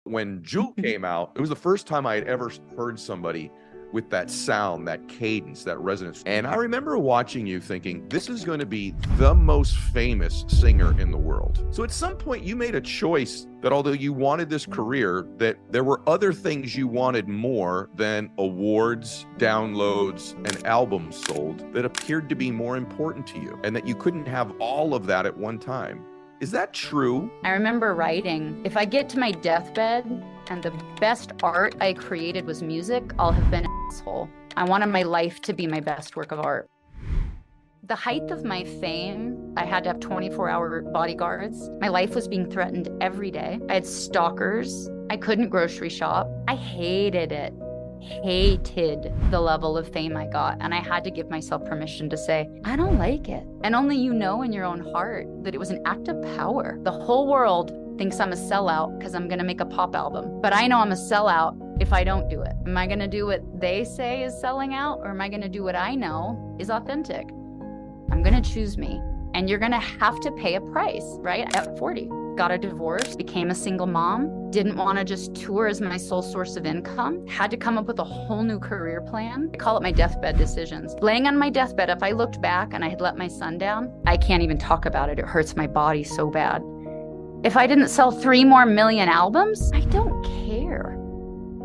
when Jewel came out, it was the first time I had ever heard somebody with that sound, that cadence, that resonance. And I remember watching you thinking, this is going to be the most famous singer in the world. So at some point you made a choice that although you wanted this career, that there were other things you wanted more than awards, downloads, and albums sold that appeared to be more important to you, and that you couldn't have all of that at one time. Is that true? I remember writing, if I get to my deathbed and the best art I created was music, I'll have been an asshole. I wanted my life to be my best work of art. The height of my fame, I had to have 24-hour bodyguards. My life was being threatened every day. I had stalkers. I couldn't grocery shop. I hated it. Hated the level of fame I got, and I had to give myself permission to say, I don't like it. And only you know in your own heart that it was an act of power. The whole world thinks I'm a sellout because I'm gonna make a pop album, but I know I'm a sellout if I don't do it. Am I gonna do what they say is selling out, or am I gonna do what I know is authentic? I'm gonna choose me, and you're gonna have to pay a price, right? At 40. Got a divorce, became a single mom, didn't want to just tour as my sole source of income, had to come up with a whole new career plan. I call it my deathbed decisions. Laying on my deathbed, if I looked back and I had let my son down, I can't even talk about it. It hurts my body so bad. If I didn't sell 3 more million albums, I don't care.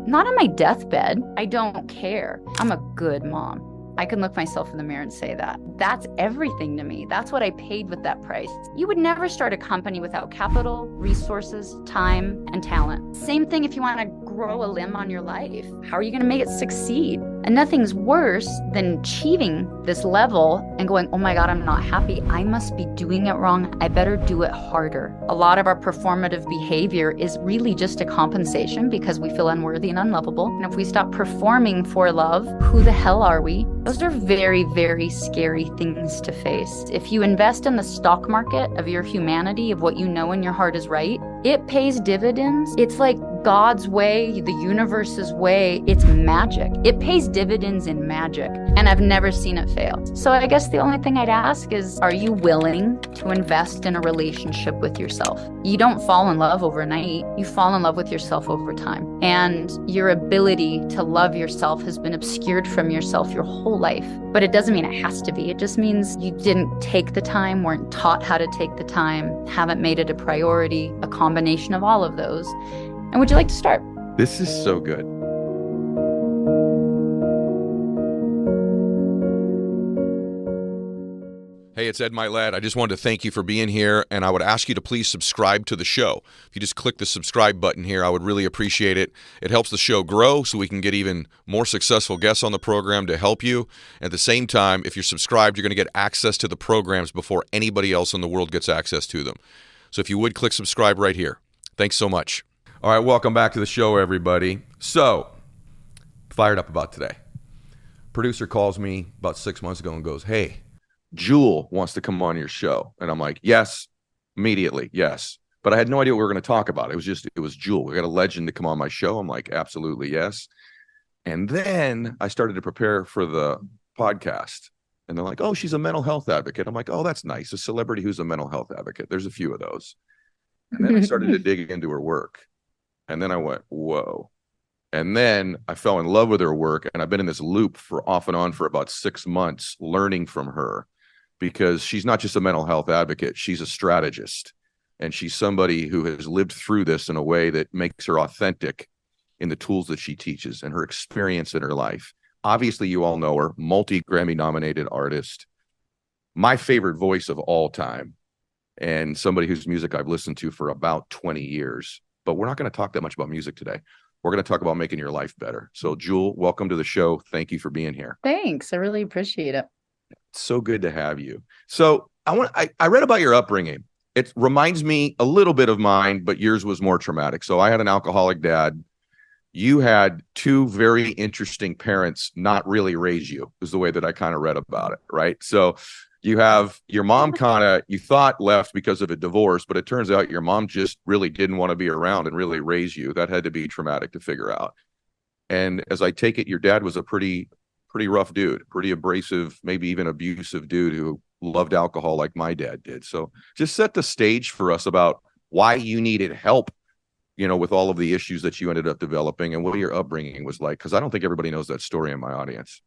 Not on my deathbed, I don't care. I'm a good mom. I can look myself in the mirror and say that. That's everything to me. That's what I paid with that price. You would never start a company without capital, resources, time, and talent. Same thing if you want to grow a limb on your life. How are you going to make it succeed? And nothing's worse than achieving this level and going, oh my God, I'm not happy. I must be doing it wrong. I better do it harder. A lot of our performative behavior is really just a compensation because we feel unworthy and unlovable. And if we stop performing for love, who the hell are we? Those are very, very scary things to face. If you invest in the stock market of your humanity, of what you know in your heart is right, it pays dividends. It's like God's way, the universe's way. It's magic. It pays dividends in magic, and I've never seen it fail. So I guess the only thing I'd ask is, are you willing to invest in a relationship with yourself? You don't fall in love overnight. You fall in love with yourself over time. And your ability to love yourself has been obscured from yourself your whole life. But it doesn't mean it has to be. It just means you didn't take the time, weren't taught how to take the time, haven't made it a priority, a combination of all of those. And would you like to start? This is so good. Hey, it's Ed Mylett. I just wanted to thank you for being here, and I would ask you to please subscribe to the show. If you just click the subscribe button here, I would really appreciate it. It helps the show grow so we can get even more successful guests on the program to help you. At the same time, if you're subscribed, you're going to get access to the programs before anybody else in the world gets access to them. So if you would, click subscribe right here. Thanks so much. All right, welcome back to the show, everybody. So, fired up about today. Producer calls me about 6 months ago and goes, hey, Jewel wants to come on your show. And I'm like, yes, immediately, yes. But I had no idea what we were going to talk about. It was Jewel. We got a legend to come on my show. I'm like, absolutely, yes. And then I started to prepare for the podcast. And they're like, oh, she's a mental health advocate. I'm like, oh, that's nice. A celebrity who's a mental health advocate. There's a few of those. And then I started to dig into her work. And then I went, whoa. And then I fell in love with her work. And I've been in this loop for off and on for about 6 months learning from her, because she's not just a mental health advocate. She's a strategist. And she's somebody who has lived through this in a way that makes her authentic in the tools that she teaches and her experience in her life. Obviously, you all know her, multi-Grammy nominated artist, my favorite voice of all time, and somebody whose music I've listened to for about 20 years. But we're not going to talk that much about music today. We're going to talk about making your life better. So, Jewel, welcome to the show. Thank you for being here. Thanks. I really appreciate it. It's so good to have you. So I read about your upbringing. It reminds me a little bit of mine, but yours was more traumatic. So I had an alcoholic dad. You had 2 very interesting parents not really raise you, is the way that I kind of read about it, right? So you have your mom you thought left because of a divorce, but it turns out your mom just really didn't want to be around and really raise you. That had to be traumatic to figure out. And as I take it, your dad was a pretty rough dude, pretty abrasive, maybe even abusive dude who loved alcohol like my dad did. So just set the stage for us about why you needed help with all of the issues that you ended up developing, and what your upbringing was like? Because I don't think everybody knows that story in my audience.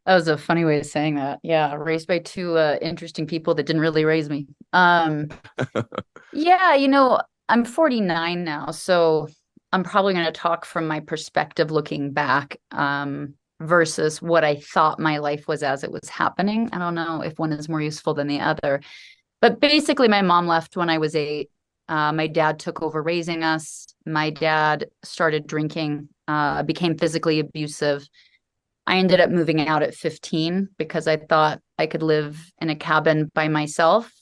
That was a funny way of saying that. Yeah, raised by two interesting people that didn't really raise me. Yeah, I'm 49 now, so I'm probably going to talk from my perspective looking back, versus what I thought my life was as it was happening. I don't know if one is more useful than the other. But basically, my mom left when I was 8. My dad took over raising us. My dad started drinking, became physically abusive. I ended up moving out at 15 because I thought I could live in a cabin by myself,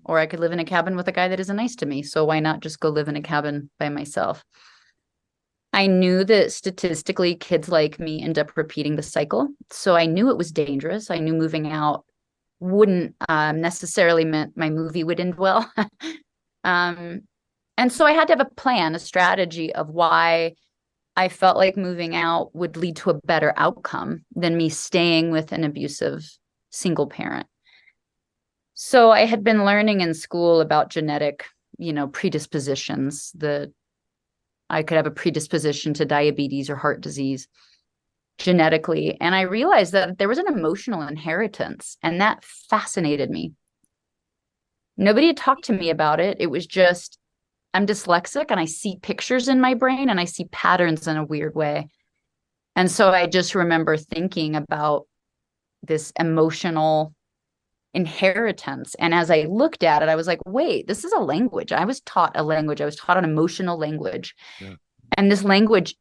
or I could live in a cabin with a guy that isn't nice to me. So why not just go live in a cabin by myself? I knew that statistically kids like me end up repeating the cycle. So I knew it was dangerous. I knew moving out wouldn't necessarily meant my movie would end well. um, and so I had to have a plan, a strategy of why I felt like moving out would lead to a better outcome than me staying with an abusive single parent. So I had been learning in school about genetic, predispositions, that I could have a predisposition to diabetes or heart disease genetically. And I realized that there was an emotional inheritance, and that fascinated me. Nobody had talked to me about it. It was just, I'm dyslexic and I see pictures in my brain and I see patterns in a weird way. And so I just remember thinking about this emotional inheritance. And as I looked at it, I was like, wait, this is a language. I was taught a language. I was taught an emotional language. Yeah. And this language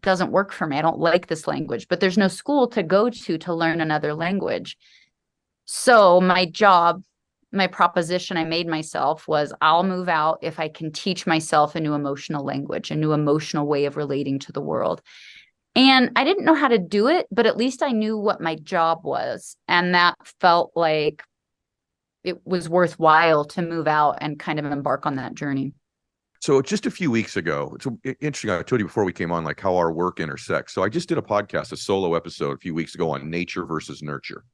doesn't work for me. I don't like this language, but there's no school to go to learn another language. So my proposition I made myself was, I'll move out if I can teach myself a new emotional language, a new emotional way of relating to the world. And I didn't know how to do it, but at least I knew what my job was. And that felt like it was worthwhile to move out and kind of embark on that journey. So just a few weeks ago, it's interesting. I told you before we came on, like how our work intersects. So I just did a podcast, a solo episode a few weeks ago on nature versus nurture.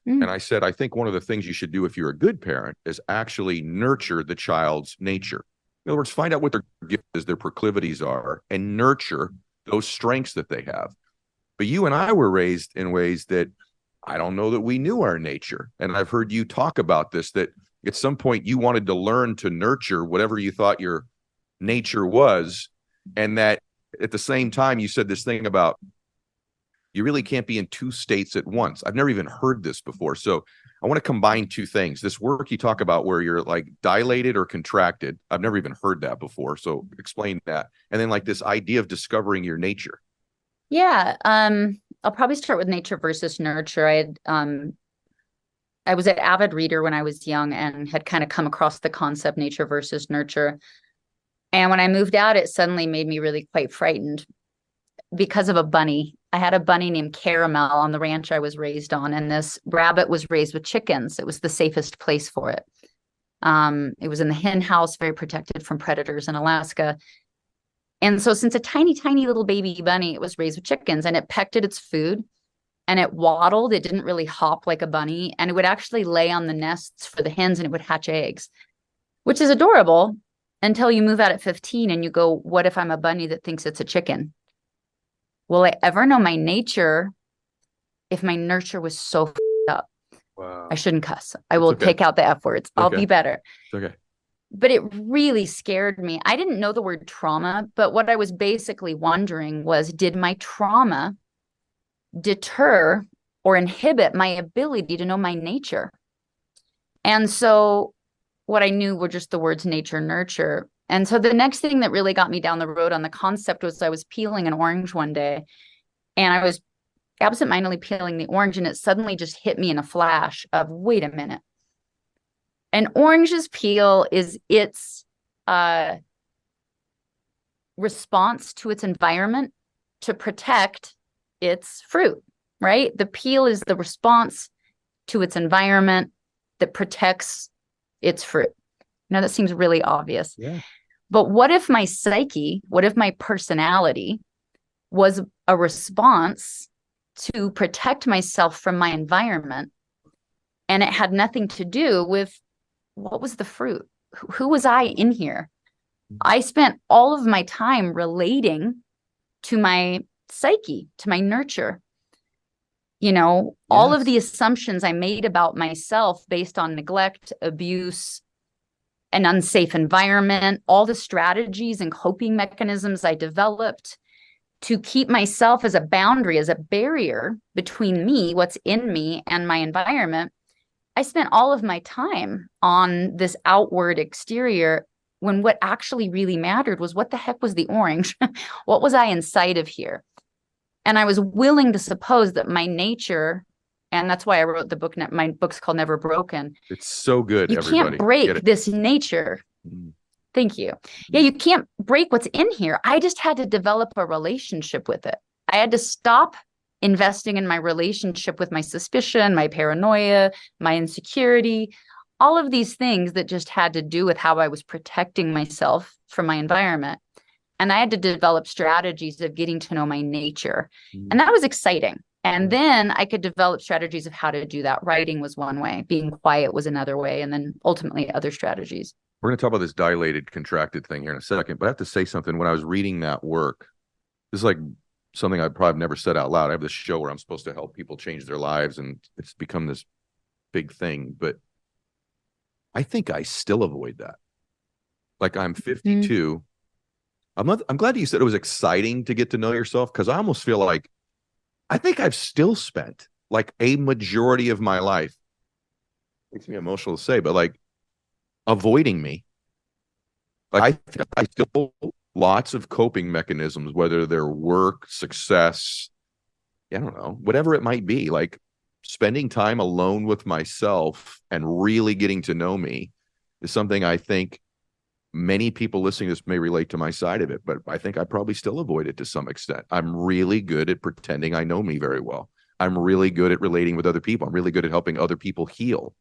And I said, I think one of the things you should do if you're a good parent is actually nurture the child's nature. In other words, find out what their gifts is, their proclivities are, and nurture those strengths that they have. But you and I were raised in ways that I don't know that we knew our nature. And I've heard you talk about this, that at some point you wanted to learn to nurture whatever you thought your nature was. And that at the same time, you said this thing about you really can't be in two states at once. I've never even heard this before. So I want to combine two things. This work you talk about where you're like dilated or contracted. I've never even heard that before. So explain that. And then like this idea of discovering your nature. Yeah. I'll probably start with nature versus nurture. I was an avid reader when I was young and had kind of come across the concept nature versus nurture. And when I moved out, it suddenly made me really quite frightened because of a bunny. I had a bunny named Caramel on the ranch I was raised on, and this rabbit was raised with chickens. It was the safest place for it. It was in the hen house, very protected from predators in Alaska. And so since a tiny, tiny little baby bunny, it was raised with chickens, and it pecked at its food and it waddled. It didn't really hop like a bunny, and it would actually lay on the nests for the hens and it would hatch eggs, which is adorable until you move out at 15 and you go, what if I'm a bunny that thinks it's a chicken? Will I ever know my nature if my nurture was so up? Wow. I shouldn't cuss. I will take out the F words. I'll be better. It's okay. But it really scared me. I didn't know the word trauma, but what I was basically wondering was, did my trauma deter or inhibit my ability to know my nature? And so what I knew were just the words nature, nurture. And so the next thing that really got me down the road on the concept was I was peeling an orange one day, and I was absentmindedly peeling the orange, and it suddenly just hit me in a flash of, wait a minute. An orange's peel is its response to its environment to protect its fruit, right? The peel is the response to its environment that protects its fruit. Now that seems really obvious. Yeah. But what if my psyche, what if my personality was a response to protect myself from my environment, and it had nothing to do with what was the fruit? Who was I in here? I spent all of my time relating to my psyche, to my nurture. All of the assumptions I made about myself based on neglect, abuse, an unsafe environment, all the strategies and coping mechanisms I developed to keep myself as a boundary, as a barrier between me, what's in me, and my environment. I spent all of my time on this outward exterior when what actually really mattered was, what the heck was the orange? What was I inside of here? And I was willing to suppose that my nature, and that's why I wrote the book. My book's called Never Broken. It's so good. You everybody. Can't break this nature. Thank you. Yeah, you can't break what's in here. I just had to develop a relationship with it. I had to stop investing in my relationship with my suspicion, my paranoia, my insecurity, all of these things that just had to do with how I was protecting myself from my environment. And I had to develop strategies of getting to know my nature. And that was exciting. And then I could develop strategies of how to do that. Writing was one way, being quiet was another way, and then ultimately other strategies. We're going to talk about this dilated, contracted thing here in a second, but I have to say something. When I was reading that work, this is like something I've probably never said out loud. I have this show where I'm supposed to help people change their lives, and it's become this big thing. But I think I still avoid that. Like, I'm 52. I'm glad you said it was exciting to get to know yourself, because I almost feel like I think I've still spent like a majority of my life, makes me emotional to say, but like avoiding me. Like, I think I still lots of coping mechanisms, whether they're work, success, I don't know, whatever it might be, like spending time alone with myself and really getting to know me is something I think many people listening to this may relate to my side of it, but I think I probably still avoid it to some extent. I'm really good at pretending I know me very well. I'm really good at relating with other people. I'm really good at helping other people heal.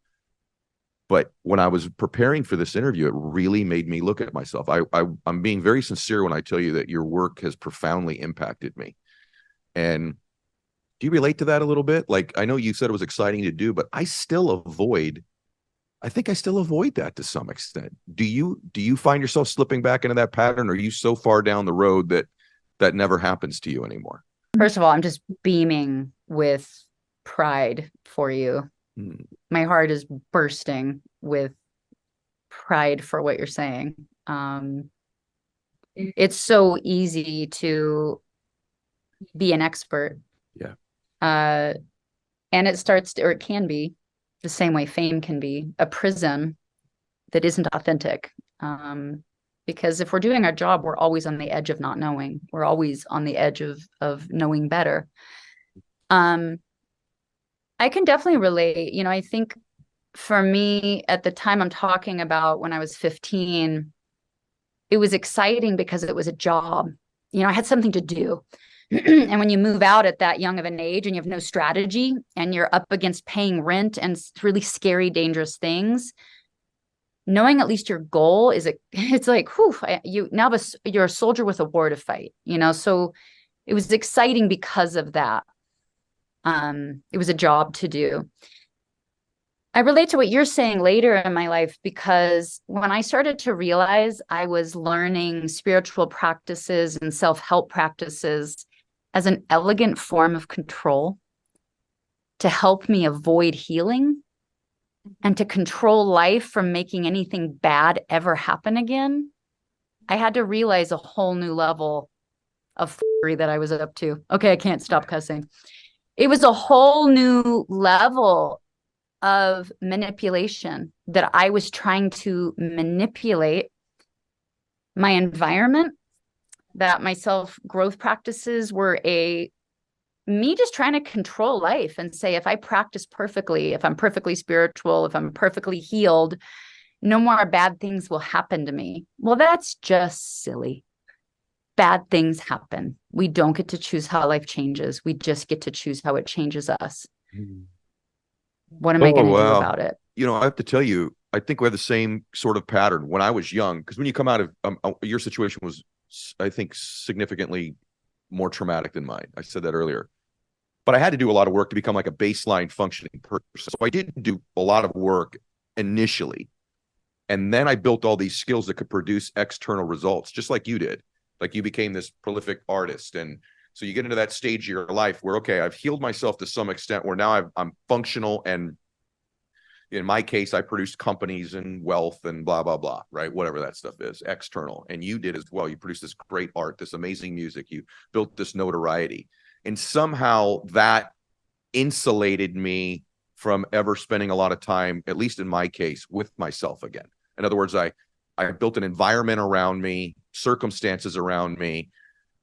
But when I was preparing for this interview, it really made me look at myself. I'm being very sincere when I tell you that your work has profoundly impacted me. And do you relate to that a little bit? Like, I know you said it was exciting to do, but I think I still avoid that to some extent. Do you find yourself slipping back into that pattern, or are you so far down the road that never happens to you anymore? First of all, I'm just beaming with pride for you. My heart is bursting with pride for what you're saying. It's so easy to be an expert. Yeah. And it can be the same way fame can be a prison that isn't authentic. Because if we're doing our job, we're always on the edge of not knowing. We're always on the edge of knowing better. I can definitely relate. I think for me at the time I'm talking about, when I was 15, it was exciting because it was a job. I had something to do. And when you move out at that young of an age and you have no strategy and you're up against paying rent and really scary, dangerous things, knowing at least your goal it's like, whew, you're a soldier with a war to fight, so it was exciting because of that. It was a job to do. I relate to what you're saying later in my life, because when I started to realize I was learning spiritual practices and self-help practices as an elegant form of control to help me avoid healing and to control life from making anything bad ever happen again, I had to realize a whole new level of fury that I was up to. Okay, I can't stop cussing. It was a whole new level of manipulation that I was trying to manipulate my environment, that my self-growth practices were me just trying to control life and say, if I practice perfectly, if I'm perfectly spiritual, if I'm perfectly healed, no more bad things will happen to me. Well, that's just silly. Bad things happen. We don't get to choose how life changes. We just get to choose how it changes us. What am I going to do about it? I have to tell you, I think we have the same sort of pattern. When I was young, because when you come out of your situation was, I think, significantly more traumatic than mine. I said that earlier. But I had to do a lot of work to become like a baseline functioning person. So I did do a lot of work initially. And then I built all these skills that could produce external results, just like you did. Like you became this prolific artist. And so you get into that stage of your life where, okay, I've healed myself to some extent where now I'm functional. And in my case, I produced companies and wealth and blah, blah, blah, right? Whatever that stuff is, external. And you did as well. You produced this great art, this amazing music. You built this notoriety. And somehow that insulated me from ever spending a lot of time, at least in my case, with myself again. In other words, I built an environment around me, circumstances around me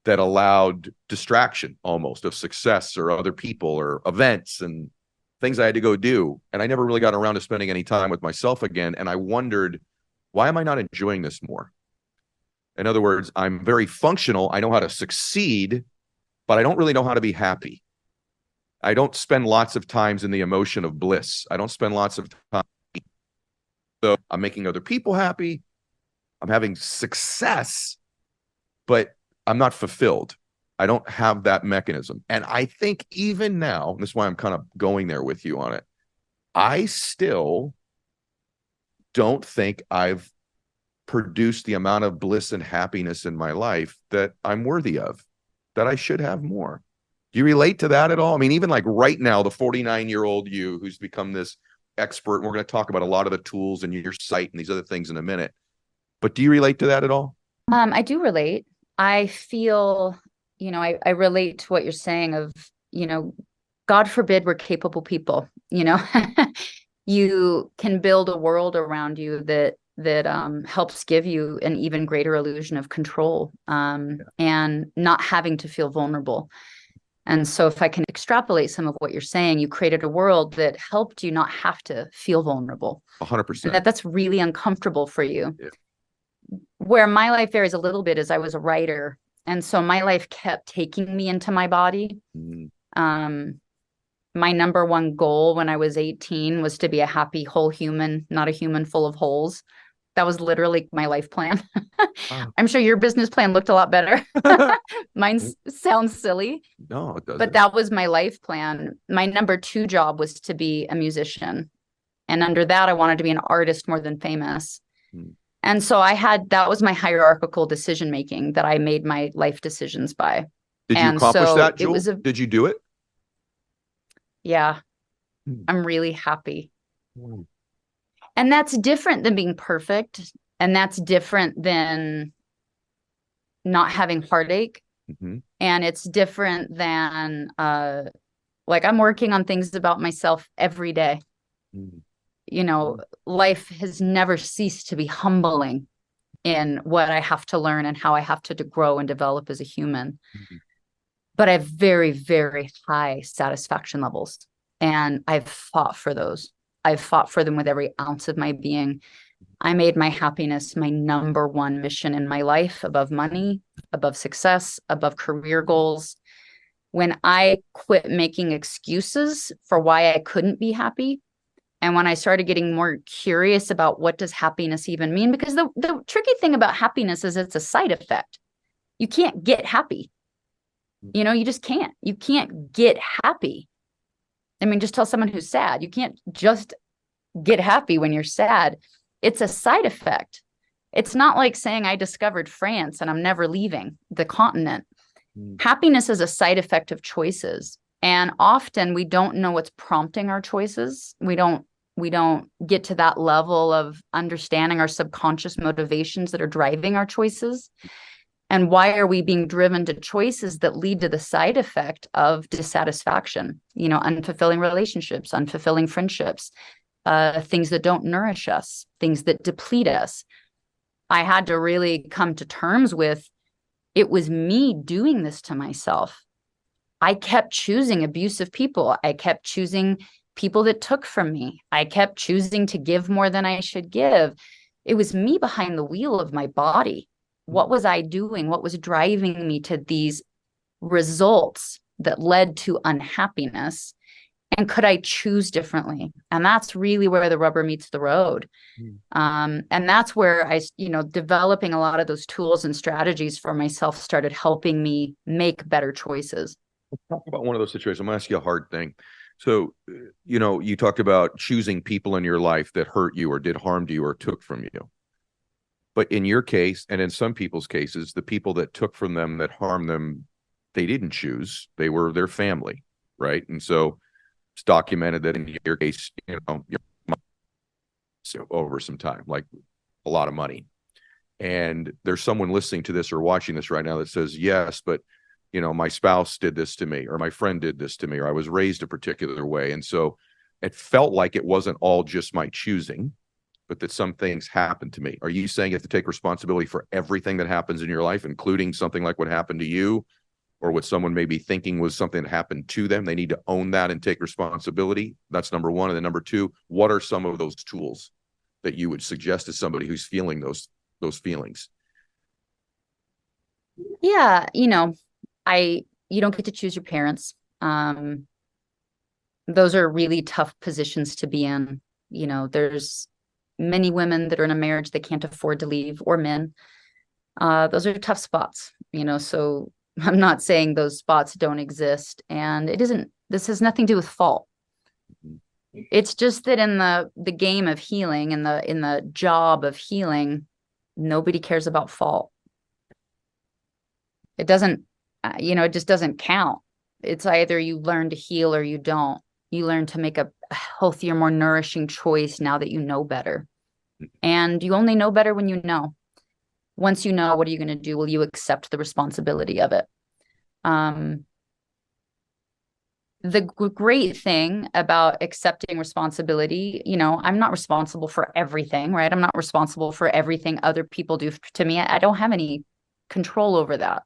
that allowed distraction almost of success or other people or events and things I had to go do. And I never really got around to spending any time with myself again. And I wondered, why am I not enjoying this more? In other words, I'm very functional. I know how to succeed, but I don't really know how to be happy. I don't spend lots of times in the emotion of bliss. I don't spend lots of time. So I'm making other people happy. I'm having success, but I'm not fulfilled. I don't have that mechanism. And I think even now, and this is why I'm kind of going there with you on it, I still don't think I've produced the amount of bliss and happiness in my life that I'm worthy of, that I should have more. Do you relate to that at all? I mean, even like right now, the 49-year-old you who's become this expert, and we're going to talk about a lot of the tools in your site and these other things in a minute. But do you relate to that at all? I do relate. I feel, I relate to what you're saying of, God forbid we're capable people, you can build a world around you that helps give you an even greater illusion of control, and not having to feel vulnerable. And so if I can extrapolate some of what you're saying, you created a world that helped you not have to feel vulnerable. 100%. And that's really uncomfortable for you. Yeah. Where my life varies a little bit is I was a writer. And so my life kept taking me into my body. Mm-hmm. My number one goal when I was 18 was to be a happy whole human, not a human full of holes. That was literally my life plan. Wow. I'm sure your business plan looked a lot better. Mine sounds silly. No, it doesn't. But that was my life plan. My number two job was to be a musician. And under that, I wanted to be an artist more than famous. And so that was my hierarchical decision-making that I made my life decisions by. Did you accomplish that, Jewel? Did you do it? Yeah. I'm really happy. And that's different than being perfect. And that's different than not having heartache. Mm-hmm. And it's different than, I'm working on things about myself every day. Mm-hmm. Life has never ceased to be humbling in what I have to learn and how I have to grow and develop as a human. Mm-hmm. But I have very, very high satisfaction levels. And I've fought for those. I've fought for them with every ounce of my being. I made my happiness my number one mission in my life, above money, above success, above career goals. When I quit making excuses for why I couldn't be happy, and when I started getting more curious about what does happiness even mean, because the tricky thing about happiness is it's a side effect. You can't get happy. You just can't. You can't get happy. I mean, just tell someone who's sad. You can't just get happy when you're sad. It's a side effect. It's not like saying I discovered France and I'm never leaving the continent. Happiness is a side effect of choices. And often we don't know what's prompting our choices. We don't get to that level of understanding our subconscious motivations that are driving our choices. And why are we being driven to choices that lead to the side effect of dissatisfaction, unfulfilling relationships, unfulfilling friendships, things that don't nourish us, things that deplete us. I had to really come to terms with, it was me doing this to myself. I kept choosing abusive people. I kept choosing people that took from me. I kept choosing to give more than I should give. It was me behind the wheel of my body. What was I doing? What was driving me to these results that led to unhappiness? And could I choose differently? And that's really where the rubber meets the road. And that's where developing a lot of those tools and strategies for myself started helping me make better choices. Let's talk about one of those situations. I'm going to ask you a hard thing. So, you talked about choosing people in your life that hurt you or did harm to you or took from you. But in your case, and in some people's cases, the people that took from them, that harmed them, they didn't choose. They were their family, right? And so it's documented that in your case, over some time, like a lot of money. And there's someone listening to this or watching this right now that says, yes, but my spouse did this to me, or my friend did this to me, or I was raised a particular way. And so it felt like it wasn't all just my choosing, but that some things happened to me. Are you saying you have to take responsibility for everything that happens in your life, including something like what happened to you, or what someone may be thinking was something that happened to them? They need to own that and take responsibility. That's number one. And then number two, what are some of those tools that you would suggest to somebody who's feeling those feelings? Yeah, you don't get to choose your parents. Those are really tough positions to be in. There's many women that are in a marriage they can't afford to leave, or men. Those are tough spots, so I'm not saying those spots don't exist. And this has nothing to do with fault. It's just that in the game of healing, in the job of healing, nobody cares about fault. It doesn't, it just doesn't count. It's either you learn to heal or you don't. You learn to make a healthier, more nourishing choice now that you know better. And you only know better when you know. Once you know, what are you going to do? Will you accept the responsibility of it? The great thing about accepting responsibility, I'm not responsible for everything, right? I'm not responsible for everything other people do to me. I don't have any control over that.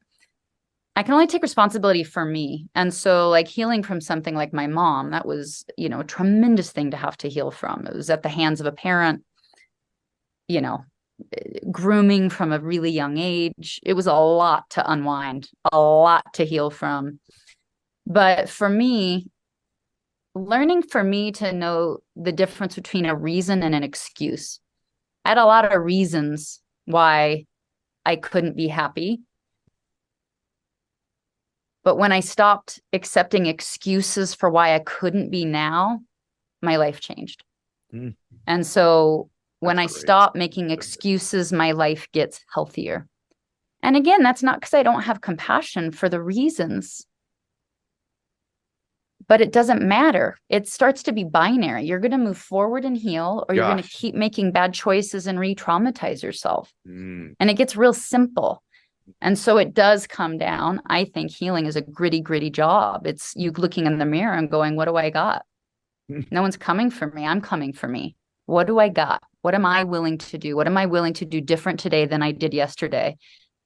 I can only take responsibility for me. And so like healing from something like my mom, that was, a tremendous thing to have to heal from. It was at the hands of a parent, grooming from a really young age. It was a lot to unwind, a lot to heal from. But for me, learning for me to know the difference between a reason and an excuse. I had a lot of reasons why I couldn't be happy. But when I stopped accepting excuses for why I couldn't be now, my life changed. Mm. And so when I stop making excuses, my life gets healthier. And again, that's not because I don't have compassion for the reasons, but it doesn't matter. It starts to be binary. You're going to move forward and heal, or you're going to keep making bad choices and re-traumatize yourself. Mm. And it gets real simple. And so it does come down. I think healing is a gritty job. It's you looking in the mirror and going, what do I got? No one's coming for me. I'm coming for me. What do I got? What am I willing to do? What am I willing to do different today than I did yesterday?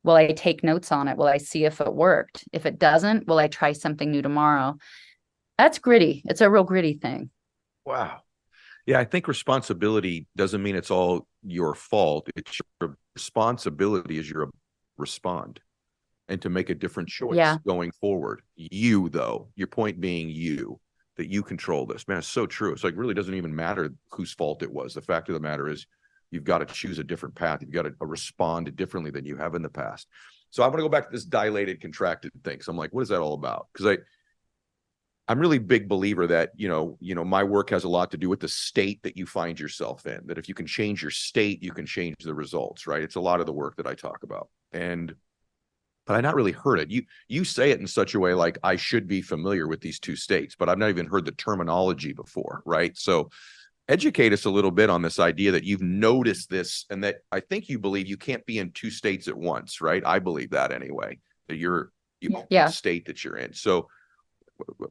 Will I take notes on it? Will I see if it worked? If it doesn't, will I try something new tomorrow? That's gritty. It's a real gritty thing. Wow. Yeah, I think responsibility doesn't mean it's all your fault. It's your responsibility as you're respond and to make a different choice going forward. You, though, your point being that you control this. Man, it's so true. It's like really doesn't even matter whose fault it was. The fact of the matter is you've got to choose a different path. You've got to respond differently than you have in the past. So I'm going to go back to this dilated, contracted thing. So I'm like, what is that all about? Because I'm really big believer that, my work has a lot to do with the state that you find yourself in, that if you can change your state, you can change the results, right? It's a lot of the work that I talk about. But I not really heard it. You say it in such a way like I should be familiar with these two states, but I've not even heard the terminology before, right? So educate us a little bit on this idea that you've noticed this, and that I think you believe you can't be in two states at once, right? I believe that anyway, that you the state that you're in. So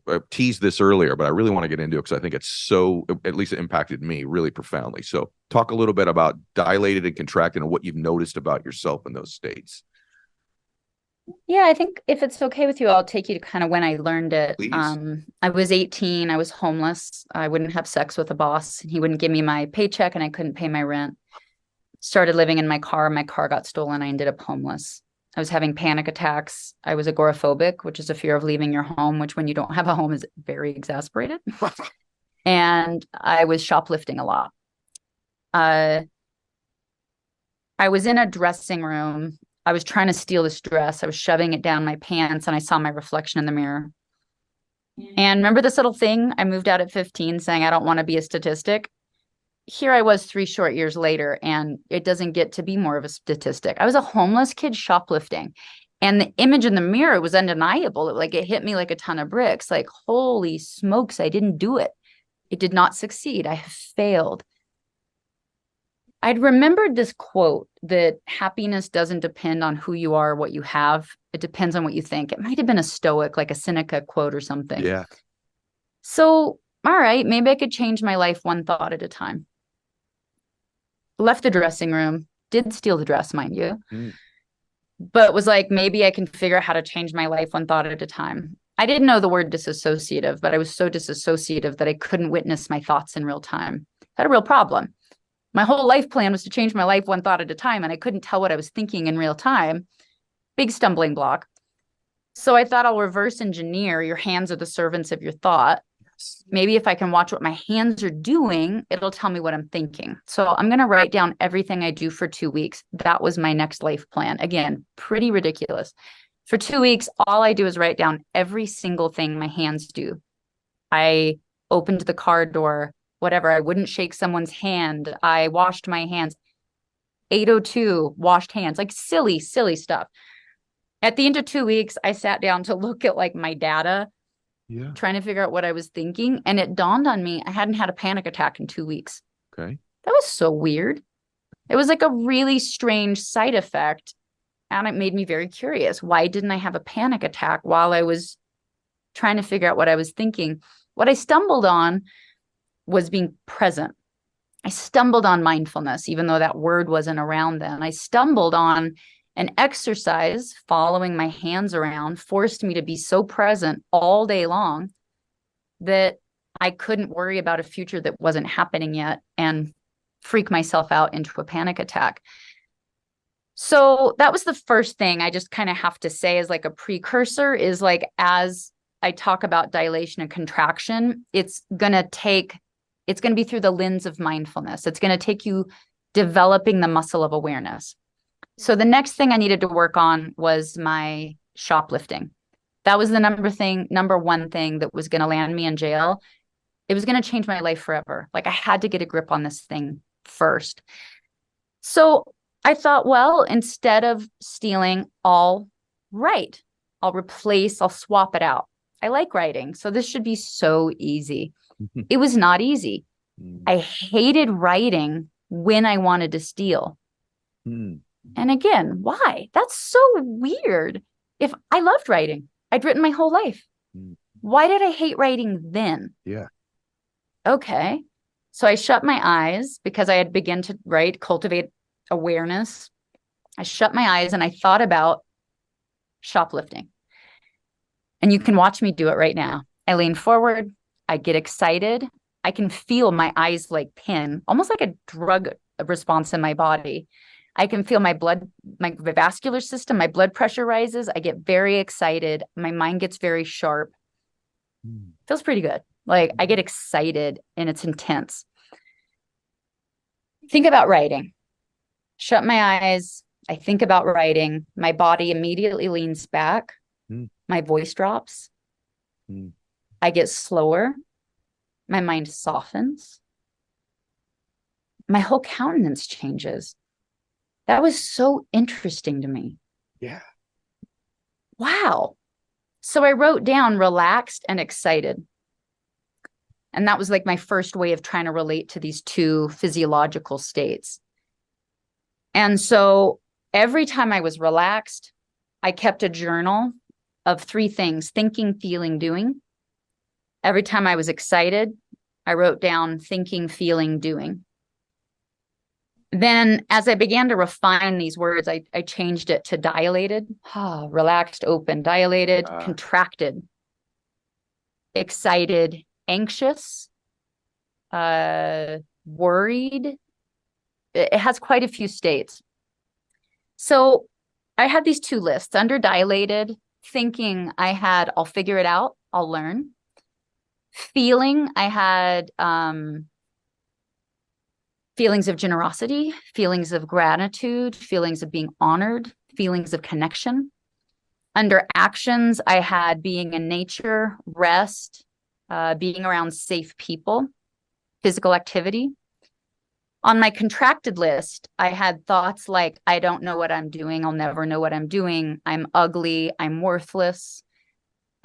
I teased this earlier, but I really want to get into it because I think it's so, at least it impacted me really profoundly. So talk a little bit about dilated and contracted and what you've noticed about yourself in those states. Yeah, I think if it's okay with you, I'll take you to kind of when I learned it. I was 18. I was homeless. I wouldn't have sex with a boss. He wouldn't give me my paycheck and I couldn't pay my rent. Started living in my car. My car got stolen. I ended up homeless. I was having panic attacks. I was agoraphobic, which is a fear of leaving your home, which when you don't have a home is very exasperated. And I was shoplifting a lot. I was in a dressing room. I was trying to steal this dress. I was shoving it down my pants and I saw my reflection in the mirror. And remember this little thing? I moved out at 15 saying I don't want to be a statistic. Here I was 3 short years later, and it doesn't get to be more of a statistic. I was a homeless kid shoplifting, and the image in the mirror was undeniable. It hit me like a ton of bricks. Like, holy smokes, I didn't do it. It did not succeed. I have failed. I'd remembered this quote that happiness doesn't depend on who you are, or what you have. It depends on what you think. It might have been a Stoic, like a Seneca quote or something. Yeah. So, all right, maybe I could change my life one thought at a time. Left the dressing room, did steal the dress, mind you, but was like, maybe I can figure out how to change my life one thought at a time. I didn't know the word disassociative, but I was so disassociative that I couldn't witness my thoughts in real time. I had a real problem. My whole life plan was to change my life one thought at a time, and I couldn't tell what I was thinking in real time. Big stumbling block. So I thought I'll reverse engineer. Your hands are the servants of your thought. Maybe if I can watch what my hands are doing, it'll tell me what I'm thinking. So I'm going to write down everything I do for 2 weeks. That was my next life plan. Again, pretty ridiculous. For 2 weeks, all I do is write down every single thing my hands do. I opened the car door, whatever. I wouldn't shake someone's hand. I washed my hands. 8:02, washed hands, like silly stuff. At the end of 2 weeks, I sat down to look at like my data, trying to figure out what I was thinking. And it dawned on me, I hadn't had a panic attack in 2 weeks. Okay. That was so weird. It was like a really strange side effect. And it made me very curious. Why didn't I have a panic attack while I was trying to figure out what I was thinking? What I stumbled on was being present. I stumbled on mindfulness, even though that word wasn't around then. I stumbled on an exercise, following my hands around, forced me to be so present all day long that I couldn't worry about a future that wasn't happening yet and freak myself out into a panic attack. So that was the first thing I just kind of have to say as like a precursor is like, as I talk about dilation and contraction, it's going to be through the lens of mindfulness. It's going to take you developing the muscle of awareness. So the next thing I needed to work on was my shoplifting. That was the number one thing that was going to land me in jail. It was going to change my life forever. Like I had to get a grip on this thing first. So I thought, well, instead of stealing, I'll write. I'll swap it out. I like writing, so this should be so easy. It was not easy. I hated writing when I wanted to steal. And again, why? That's so weird. If I loved writing, I'd written my whole life. Why did I hate writing then? Yeah. Okay. So I shut my eyes because I had begun to cultivate awareness. I shut my eyes and I thought about shoplifting. And you can watch me do it right now. I lean forward. I get excited. I can feel my eyes like pin, almost like a drug response in my body. I can feel my vascular system, my blood pressure rises. I get very excited. My mind gets very sharp. Feels pretty good. Like I get excited and it's intense. Think about writing. Shut my eyes. I think about writing. My body immediately leans back. My voice drops. I get slower. My mind softens. My whole countenance changes. That was so interesting to me. Yeah. Wow. So I wrote down relaxed and excited. And that was like my first way of trying to relate to these two physiological states. And so every time I was relaxed, I kept a journal of 3 things: thinking, feeling, doing. Every time I was excited, I wrote down thinking, feeling, doing. Then as I began to refine these words, I changed it to dilated, relaxed, open, dilated, contracted, excited, anxious, worried. It has quite a few states. So I had these 2 lists. Under dilated, thinking, I had, I'll figure it out, I'll learn. Feeling, I had feelings of generosity, feelings of gratitude, feelings of being honored, feelings of connection. Under actions, I had being in nature, rest, being around safe people, physical activity. On my contracted list, I had thoughts like, I don't know what I'm doing. I'll never know what I'm doing. I'm ugly. I'm worthless.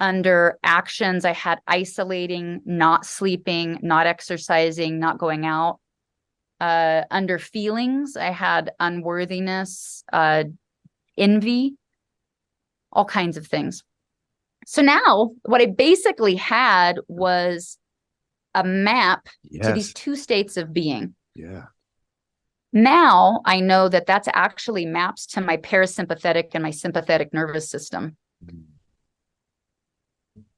Under actions, I had isolating, not sleeping, not exercising, not going out. Under feelings, I had unworthiness, envy, all kinds of things. So now what I basically had was a map to these two states of being. Yeah. Now I know that that's actually maps to my parasympathetic and my sympathetic nervous system.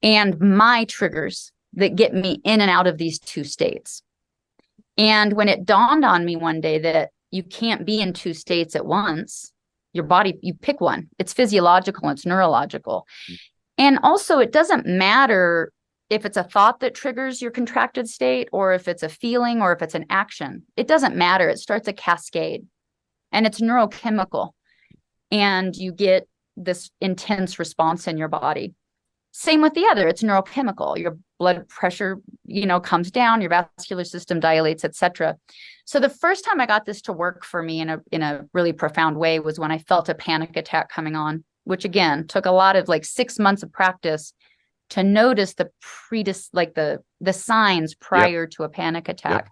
And my triggers that get me in and out of these two states. And when it dawned on me one day that you can't be in two states at once, your body, you pick one. It's physiological, it's neurological. And also, it doesn't matter if it's a thought that triggers your contracted state, or if it's a feeling, or if it's an action. It doesn't matter. It starts a cascade, and it's neurochemical. And you get this intense response in your body. Same with the other. It's neurochemical. Your blood pressure, comes down, your vascular system dilates, etc. So the first time I got this to work for me in a really profound way was when I felt a panic attack coming on, which again took a lot of 6 months of practice to notice the signs prior to a panic attack.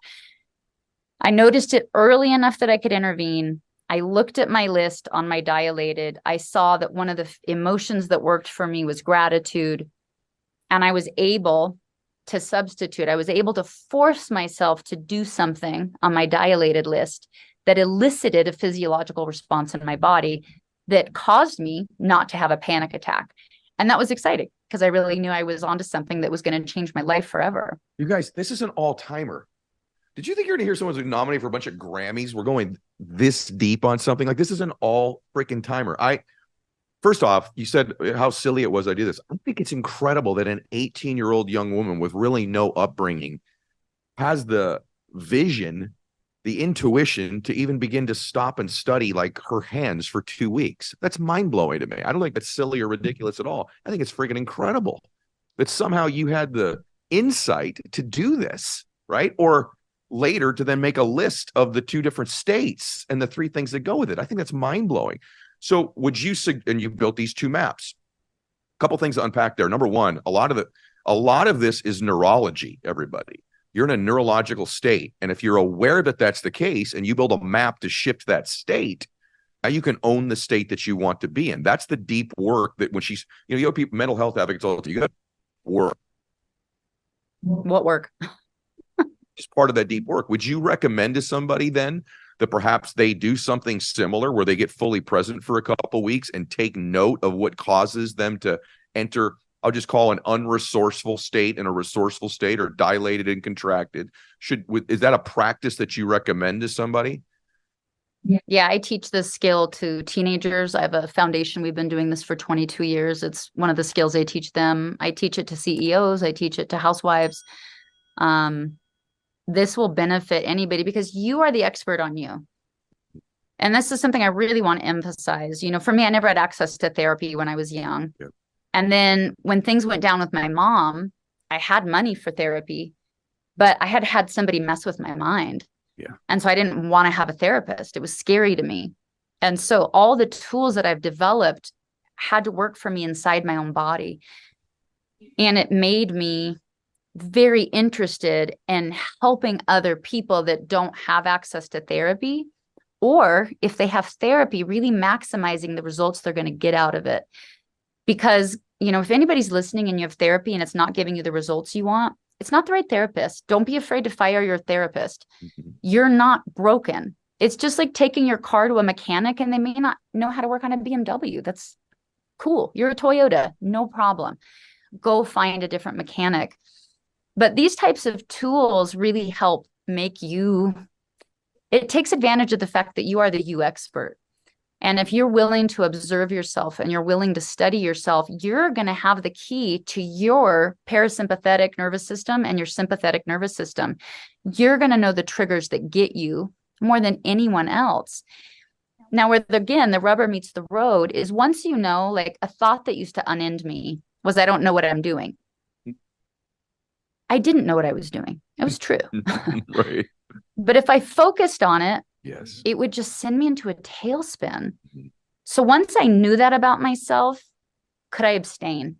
I noticed it early enough that I could intervene. I looked at my list on my dilated. I saw that one of the emotions that worked for me was gratitude. And I was able to substitute. I was able to force myself to do something on my dilated list that elicited a physiological response in my body that caused me not to have a panic attack. And that was exciting because I really knew I was onto something that was going to change my life forever. You guys, this is an all-timer. Did you think you're going to hear someone's nominated for a bunch of Grammys? We're going this deep on something like this is an all freaking timer. First off, you said how silly it was I do this. I think it's incredible that an 18-year-old young woman with really no upbringing has the vision, the intuition to even begin to stop and study her hands for 2 weeks. That's mind-blowing to me. I don't think that's silly or ridiculous at all. I think it's freaking incredible that somehow you had the insight to do this, right? Or later to then make a list of the two different states and the three things that go with it. I think that's mind-blowing. So would you, and you built these two maps, a couple things to unpack there. Number one, a lot of this is neurology, everybody. You're in a neurological state. And if you're aware that that's the case and you build a map to shift that state, now you can own the state that you want to be in. That's the deep work that when she's, you have people, mental health advocates all the time, you got to work. What work? Just part of that deep work. Would you recommend to somebody then that perhaps they do something similar where they get fully present for a couple of weeks and take note of what causes them to enter, I'll just call an unresourceful state and a resourceful state, or dilated and contracted? Is that a practice that you recommend to somebody? Yeah, I teach this skill to teenagers. I have a foundation. We've been doing this for 22 years. It's one of the skills I teach them. I teach it to CEOs. I teach it to housewives. This will benefit anybody because you are the expert on you. And this is something I really want to emphasize. For me, I never had access to therapy when I was young. Yep. And then when things went down with my mom, I had money for therapy, but I had somebody mess with my mind. Yeah. And so I didn't want to have a therapist. It was scary to me. And so all the tools that I've developed had to work for me inside my own body. And it made me very interested in helping other people that don't have access to therapy, or if they have therapy, really maximizing the results they're going to get out of it. Because, if anybody's listening and you have therapy and it's not giving you the results you want, it's not the right therapist. Don't be afraid to fire your therapist. Mm-hmm. You're not broken. It's just like taking your car to a mechanic and they may not know how to work on a BMW. That's cool. You're a Toyota, no problem. Go find a different mechanic. But these types of tools really help make it takes advantage of the fact that you are the you expert. And if you're willing to observe yourself and you're willing to study yourself, you're going to have the key to your parasympathetic nervous system and your sympathetic nervous system. You're going to know the triggers that get you more than anyone else. Now, where again, the rubber meets the road is once you know, like a thought that used to unend me was, I don't know what I'm doing. I didn't know what I was doing. It was true. Right. But if I focused on it, yes, it would just send me into a tailspin. Mm-hmm. So once I knew that about myself, could I abstain?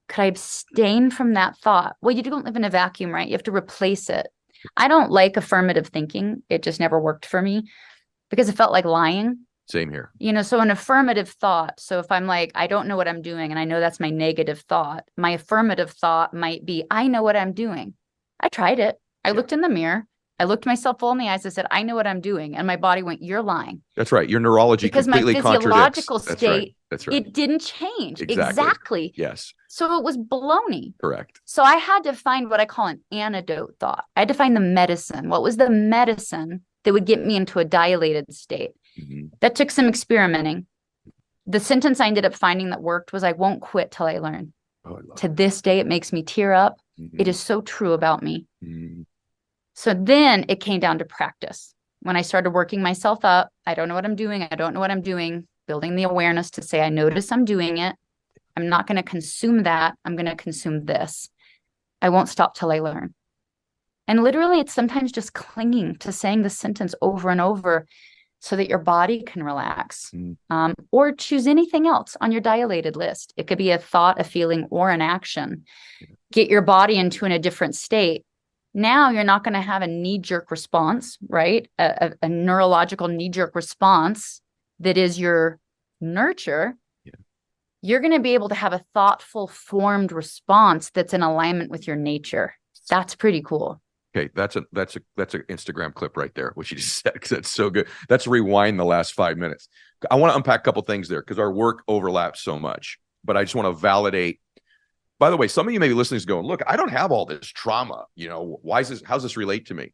Could I abstain from that thought? Well, you don't live in a vacuum, right? You have to replace it. I don't like affirmative thinking. It just never worked for me because it felt like lying. Same here. So an affirmative thought. So if I'm like, I don't know what I'm doing, and I know that's my negative thought, my affirmative thought might be, I know what I'm doing. I tried it. I looked in the mirror. I looked myself full in the eyes. I said, I know what I'm doing. And my body went, you're lying. That's right. Your neurology because completely my physiological contradicts. state, That's right. It didn't change. Exactly. Yes. So it was baloney. Correct. So I had to find what I call an antidote thought. I had to find the medicine. What was the medicine that would get me into a dilated state? Mm-hmm. That took some experimenting. The sentence I ended up finding that worked was, I won't quit till I learn. Oh, to this day, it makes me tear up. Mm-hmm. It is so true about me. Mm-hmm. So then it came down to practice. When I started working myself up, I don't know what I'm doing. I don't know what I'm doing. Building the awareness to say, I notice I'm doing it. I'm not going to consume that. I'm going to consume this. I won't stop till I learn. And literally, it's sometimes just clinging to saying the sentence over and over so that your body can relax. Or choose anything else on your dilated list. It could be a thought, a feeling, or an action. Get your body into a different state. Now you're not going to have a knee-jerk response, right? A neurological knee-jerk response that is your nurture. Yeah. You're going to be able to have a thoughtful, formed response that's in alignment with your nature. That's pretty cool. Okay, that's an Instagram clip right there, what you just said, because that's so good. Let's rewind the last 5 minutes. I want to unpack a couple things there because our work overlaps so much, but I just want to validate. By the way, some of you may be listening is going, look, I don't have all this trauma. How's this relate to me?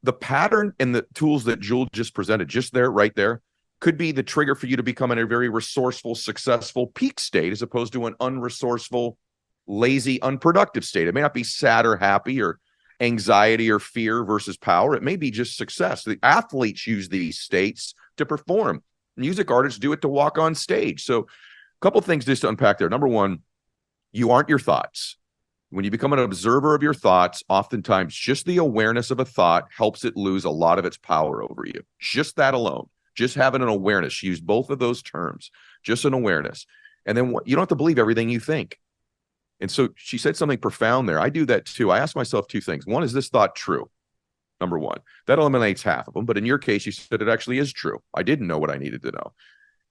The pattern and the tools that Jewel just presented, just there, right there, could be the trigger for you to become in a very resourceful, successful peak state, as opposed to an unresourceful, lazy, unproductive state. It may not be sad or happy or anxiety or fear versus power. It may be just success. The athletes use these states to perform. Music artists do it to walk on stage. So a couple things just to unpack there. Number one, you aren't your thoughts. When you become an observer of your thoughts, oftentimes just the awareness of a thought helps it lose a lot of its power over you. Just that alone. Just having an awareness. Use both of those terms. Just an awareness. And then you don't have to believe everything you think. And so she said something profound there. I do that too. I ask myself two things. One, is this thought true? Number one. That eliminates half of them. But in your case, you said it actually is true. I didn't know what I needed to know.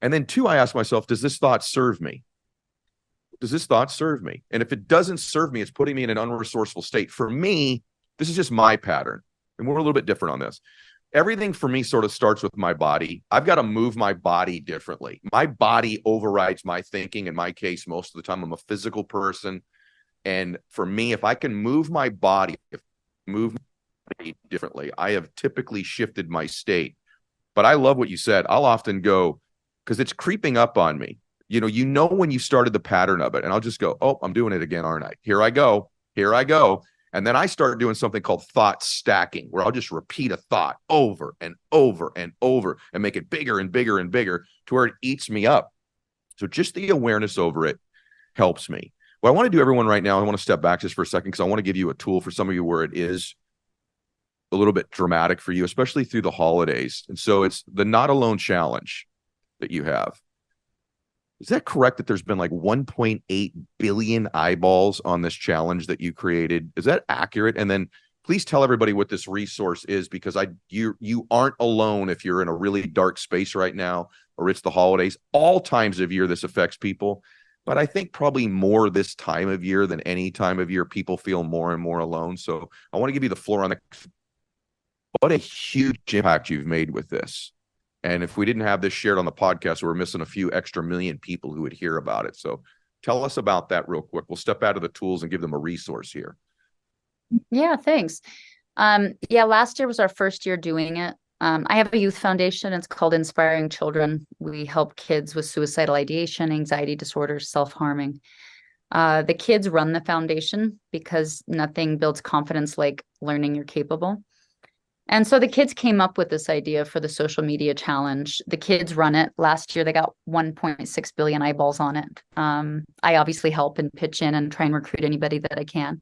And then two, I ask myself, does this thought serve me? Does this thought serve me? And if it doesn't serve me, it's putting me in an unresourceful state. For me, this is just my pattern. And we're a little bit different on this. Everything for me sort of starts with my body. I've got to move my body differently. My body overrides my thinking. In my case, most of the time, I'm a physical person. And for me, if I can move my body, differently, I have typically shifted my state. But I love what you said. I'll often go, because it's creeping up on me. When you started the pattern of it, and I'll just go, oh, I'm doing it again, aren't I? Here I go. And then I start doing something called thought stacking, where I'll just repeat a thought over and over and over and make it bigger and bigger and bigger to where it eats me up. So just the awareness over it helps me. What I want to do, everyone, right now, I want to step back just for a second because I want to give you a tool for some of you where it is a little bit dramatic for you, especially through the holidays. And so it's the Not Alone challenge that you have. Is that correct that there's been like 1.8 billion eyeballs on this challenge that you created? Is that accurate? And then please tell everybody what this resource is, because you aren't alone if you're in a really dark space right now, or it's the holidays. All times of year this affects people, but I think probably more this time of year than any time of year people feel more and more alone. So I want to give you the floor on what a huge impact you've made with this. And if we didn't have this shared on the podcast, we're missing a few extra million people who would hear about it. So tell us about that real quick. We'll step out of the tools and give them a resource here. Yeah, thanks. Last year was our first year doing it. I have a youth foundation. It's called Inspiring Children. We help kids with suicidal ideation, anxiety disorders, self-harming. The kids run the foundation because nothing builds confidence like learning you're capable. And so the kids came up with this idea for the social media challenge. The kids run it. Last year, they got 1.6 billion eyeballs on it. I obviously help and pitch in and try and recruit anybody that I can.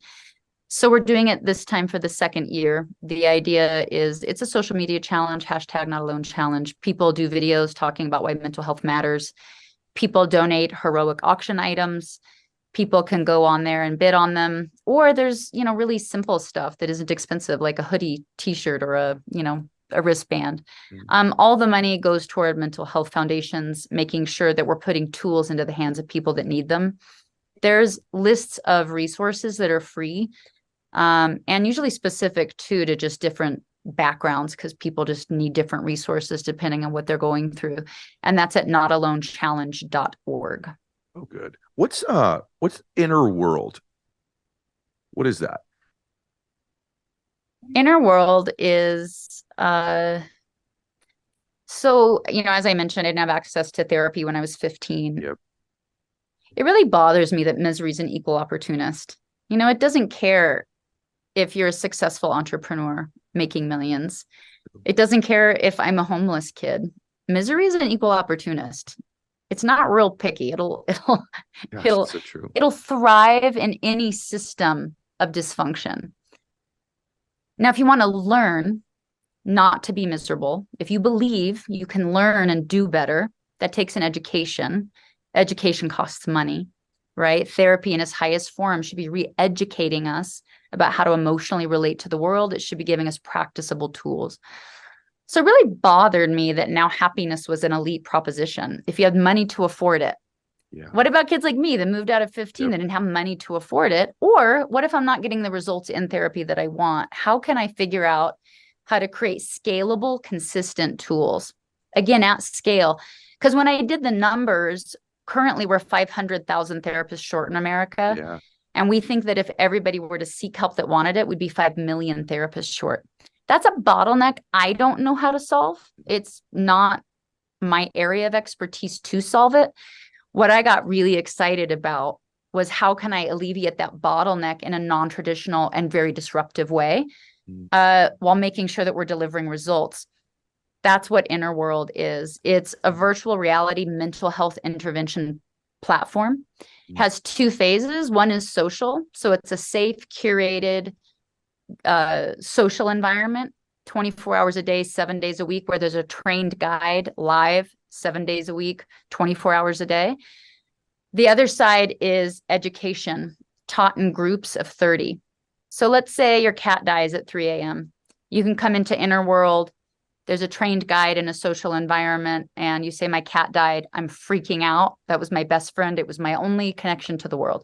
So we're doing it this time for the second year. The idea is it's a social media challenge, hashtag not alone challenge. People do videos talking about why mental health matters. People donate heroic auction items. People can go on there and bid on them. Or there's, really simple stuff that isn't expensive, like a hoodie, t-shirt, or a wristband. All the money goes toward mental health foundations, making sure that we're putting tools into the hands of people that need them. There's lists of resources that are free, and usually specific to just different backgrounds, because people just need different resources depending on what they're going through. And that's at notalonechallenge.org. Oh, good. What's Inner World? What is that? Inner World is, as I mentioned, I didn't have access to therapy when I was 15. Yep. It really bothers me that misery is an equal opportunist. It doesn't care if you're a successful entrepreneur making millions. It doesn't care if I'm a homeless kid. Misery is an equal opportunist. It's not real picky. It'll So true. It'll thrive in any system of dysfunction. Now, if you want to learn not to be miserable, if you believe you can learn and do better, that takes an education. Education costs money, right? Therapy in its highest form should be re-educating us about how to emotionally relate to the world. It should be giving us practicable tools. So it really bothered me that now happiness was an elite proposition if you had money to afford it. Yeah. What about kids like me that moved out at 15 that didn't have money to afford it? Or what if I'm not getting the results in therapy that I want? How can I figure out how to create scalable, consistent tools? Again, at scale. Because when I did the numbers, currently we're 500,000 therapists short in America. Yeah. And we think that if everybody were to seek help that wanted it, we'd be 5 million therapists short. That's a bottleneck I don't know how to solve. It's not my area of expertise to solve it. What I got really excited about was how can I alleviate that bottleneck in a non-traditional and very disruptive way, while making sure that we're delivering results. That's what Inner World is. It's a virtual reality mental health intervention platform. It has 2 phases. One is social. So it's a safe, curated, social environment, 24 hours a day, 7 days a week, where there's a trained guide live 7 days a week, 24 hours a day. The other side is education, taught in groups of 30. So let's say your cat dies at 3 a.m. You can come into Inner World. There's a trained guide in a social environment, and you say, my cat died. I'm freaking out. That was my best friend. It was my only connection to the world.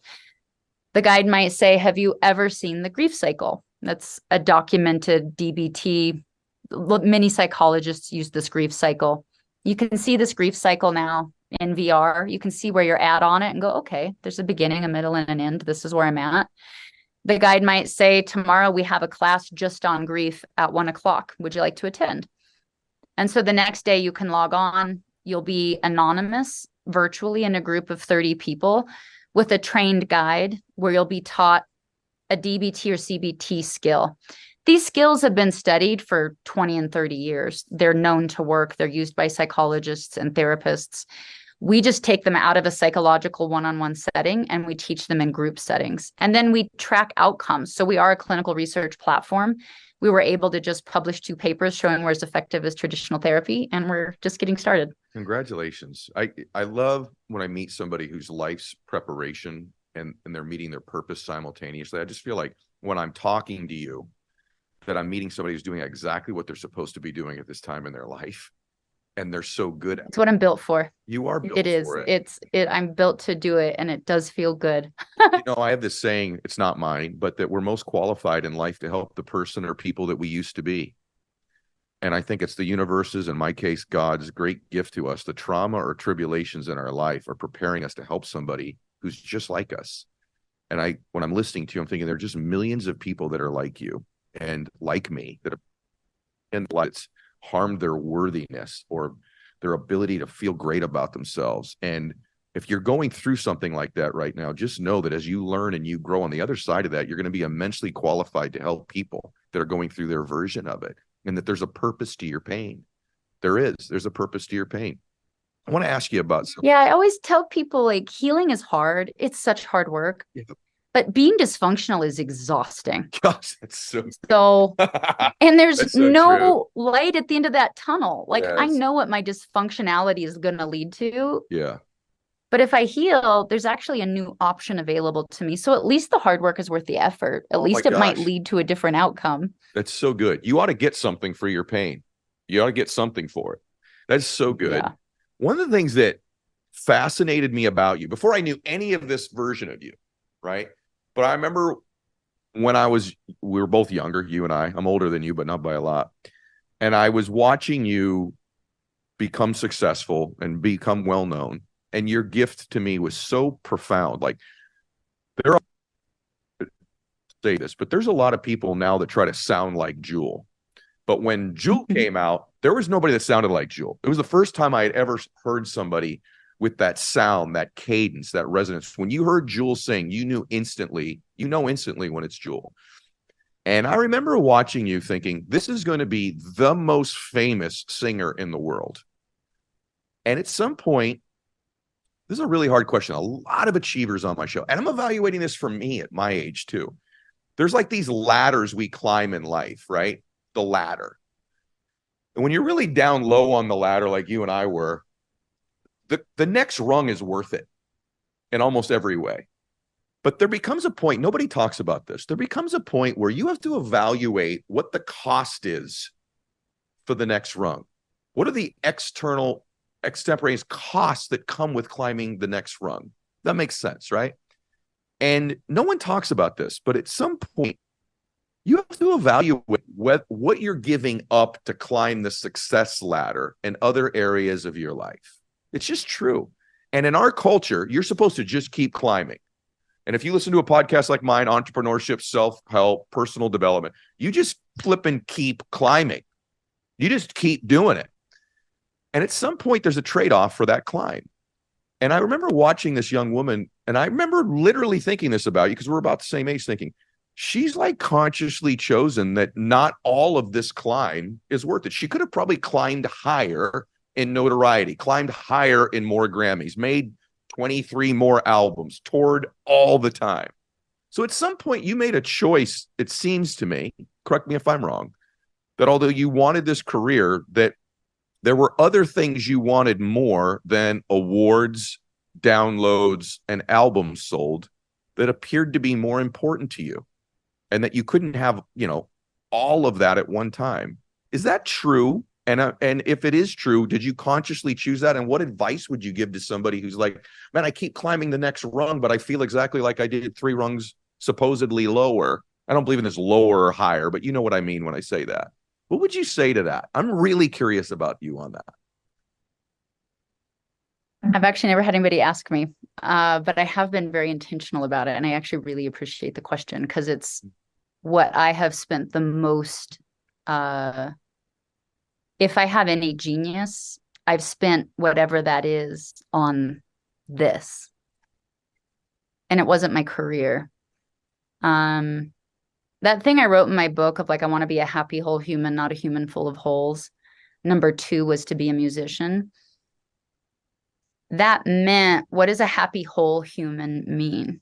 The guide might say, have you ever seen the grief cycle? That's a documented DBT. Many psychologists use this grief cycle. You can see this grief cycle now in VR. You can see where you're at on it and go, okay, there's a beginning, a middle, and an end. This is where I'm at. The guide might say, tomorrow we have a class just on grief at 1:00. Would you like to attend? And so the next day you can log on. You'll be anonymous virtually in a group of 30 people with a trained guide where you'll be taught a DBT or CBT skill. These skills have been studied for 20 and 30 years. They're known to work. They're used by psychologists and therapists. We just take them out of a psychological one-on-one setting and we teach them in group settings. And then we track outcomes. So we are a clinical research platform. We were able to just publish 2 papers showing we're as effective as traditional therapy, and we're just getting started. Congratulations. I love when I meet somebody whose life's preparation and they're meeting their purpose simultaneously. I just feel like when I'm talking to you, that I'm meeting somebody who's doing exactly what they're supposed to be doing at this time in their life. And they're so good at it. It's what I'm built for. You are built It is. for it. I'm built to do it, and it does feel good. I have this saying, it's not mine, but that we're most qualified in life to help the person or people that we used to be. And I think it's the universe's, in my case, God's great gift to us. The trauma or tribulations in our life are preparing us to help somebody who's just like us. And when I'm listening to you, I'm thinking there are just millions of people that are like you and like me that have, and it's harmed their worthiness or their ability to feel great about themselves. And if you're going through something like that right now, just know that as you learn and you grow on the other side of that, you're going to be immensely qualified to help people that are going through their version of it. and that there's a purpose to your pain. There's a purpose to your pain. I want to ask you about something. Yeah, I always tell people like healing is hard. It's such hard work. Yeah. But being dysfunctional is exhausting. Gosh, that's so So, and there's That's so no true. light at the end of that tunnel. Like I Yes. know what my dysfunctionality is going to lead to. Yeah. But if I heal, there's actually a new option available to me. So at least the hard work is worth the effort. At Oh least my it might gosh. lead to a different outcome. That's so good. You ought to get something for your pain. You ought to get something for it. That's so good. Yeah. One of the things that fascinated me about you before I knew any of this version of you, right? But I remember when we were both younger, you and I. I'm older than you, but not by a lot. And I was watching you become successful and become well known. And your gift to me was so profound. Like there are say this, but there's a lot of people now that try to sound like Jewel. But when Jewel came out, there was nobody that sounded like Jewel. It was the first time I had ever heard somebody with that sound, that cadence, that resonance. When you heard Jewel sing, you know instantly when it's Jewel. And I remember watching you thinking, this is going to be the most famous singer in the world. And at some point, this is a really hard question. A lot of achievers on my show, and I'm evaluating this for me at my age too. There's like these ladders we climb in life, right? The ladder. And when you're really down low on the ladder, like you and I were, the next rung is worth it in almost every way. But there becomes a point, nobody talks about this. There becomes a point where you have to evaluate what the cost is for the next rung. What are the extemporaneous costs that come with climbing the next rung? That makes sense, right? And no one talks about this, but at some point, you have to evaluate what you're giving up to climb the success ladder in other areas of your life. It's just true. And in our culture, you're supposed to just keep climbing. And if you listen to a podcast like mine, entrepreneurship, self-help, personal development, you just flip and keep climbing. You just keep doing it. And at some point, there's a trade-off for that climb. And I remember watching this young woman, and I remember literally thinking this about you because we're about the same age, thinking, she's like consciously chosen that not all of this climb is worth it. She could have probably climbed higher in notoriety, climbed higher in more Grammys, made 23 more albums, toured all the time. So at some point you made a choice, it seems to me, correct me if I'm wrong, that although you wanted this career, that there were other things you wanted more than awards, downloads, and albums sold that appeared to be more important to you, and that you couldn't have, all of that at one time. Is that true? And if it is true, did you consciously choose that? And what advice would you give to somebody who's like, man, I keep climbing the next rung, but I feel exactly like I did 3 rungs supposedly lower. I don't believe in this lower or higher, but you know what I mean when I say that. What would you say to that? I'm really curious about you on that. I've actually never had anybody ask me, but I have been very intentional about it. And I actually really appreciate the question because it's what I have spent the most. If I have any genius, I've spent whatever that is on this. And it wasn't my career. That thing I wrote in my book of like, I want to be a happy whole human, not a human full of holes. Number 2 was to be a musician. That meant, what does a happy whole human mean?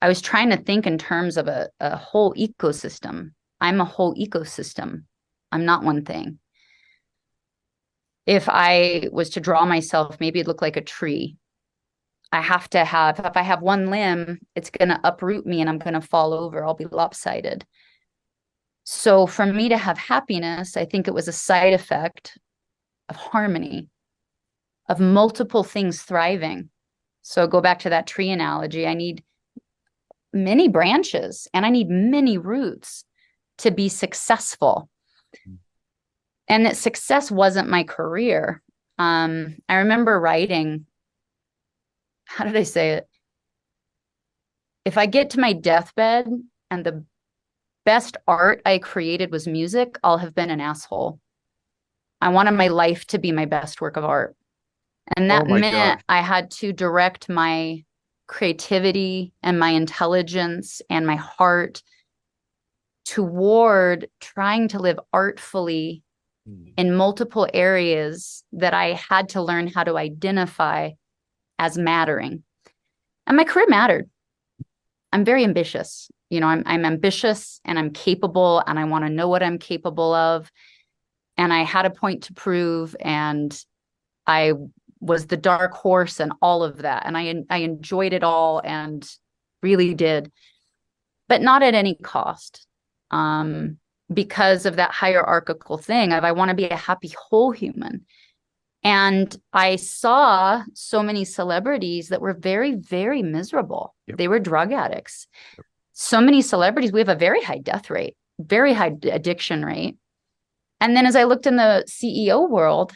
I was trying to think in terms of a whole ecosystem. I'm a whole ecosystem. I'm not one thing. If I was to draw myself, maybe it'd look like a tree. If I have one limb, it's going to uproot me and I'm going to fall over. I'll be lopsided. So for me to have happiness, I think it was a side effect of harmony, of multiple things thriving. So go back to that tree analogy. I need many branches and I need many roots to be successful. And that success wasn't my career. I remember writing, how did I say it? If I get to my deathbed and the best art I created was music, I'll have been an asshole. I wanted my life to be my best work of art. And that meant I had to direct my creativity and my intelligence and my heart toward trying to live artfully in multiple areas that I had to learn how to identify as mattering. And my career mattered. I'm very ambitious. You know, I'm ambitious and I'm capable and I want to know what I'm capable of. And I had a point to prove, and I was the dark horse and all of that. And I enjoyed it all and really did, but not at any cost. Because of that hierarchical thing of I want to be a happy whole human. And I saw so many celebrities that were very, very miserable. Yep. They were drug addicts. Yep. So many celebrities, we have a very high death rate, very high addiction rate. And then as I looked in the CEO world,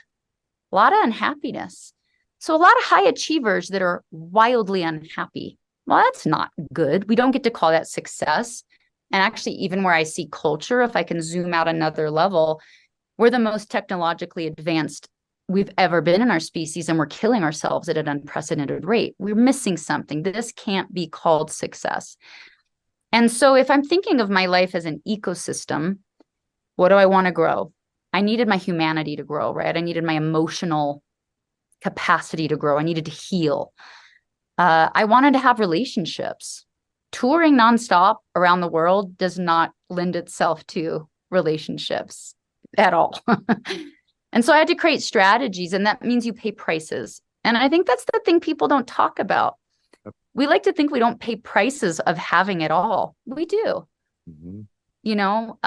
a lot of unhappiness. So a lot of high achievers that are wildly unhappy. Well, that's not good. We don't get to call that success. And actually, even where I see culture, if I can zoom out another level, we're the most technologically advanced we've ever been in our species, and we're killing ourselves at an unprecedented rate. We're missing something. This can't be called success. And so if I'm thinking of my life as an ecosystem, what do I want to grow? I needed my humanity to grow, right? I needed my emotional capacity to grow. I needed to heal. I wanted to have relationships. Touring nonstop around the world does not lend itself to relationships at all. And so I had to create strategies, and that means you pay prices. And I think that's the thing people don't talk about. We like to think we don't pay prices of having it all. We do. Mm-hmm. You know,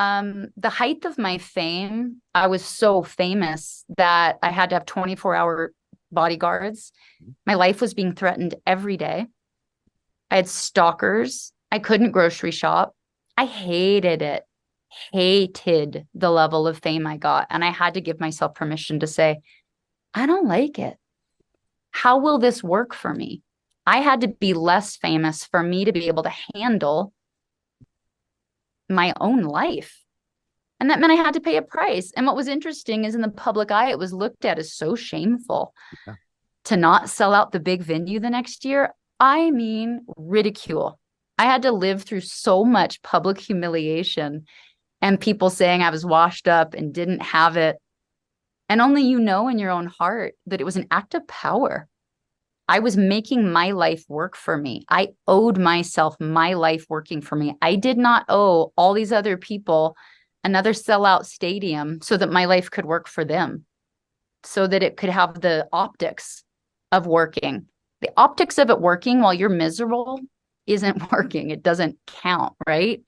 the height of my fame, I was so famous that I had to have 24-hour bodyguards. My life was being threatened every day. I had stalkers. I couldn't grocery shop. I hated it. Hated the level of fame I got. And I had to give myself permission to say, I don't like it. How will this work for me? I had to be less famous for me to be able to handle my own life. And that meant I had to pay a price. And what was interesting is in the public eye, it was looked at as so shameful to not sell out the big venue the next year. I mean, ridicule. I had to live through so much public humiliation and people saying I was washed up and didn't have it. And only you know in your own heart that it was an act of power. I was making my life work for me. I owed myself my life working for me. I did not owe all these other people another sellout stadium so that my life could work for them, so that it could have the optics of working. The optics of it working while you're miserable isn't working. It doesn't count, right?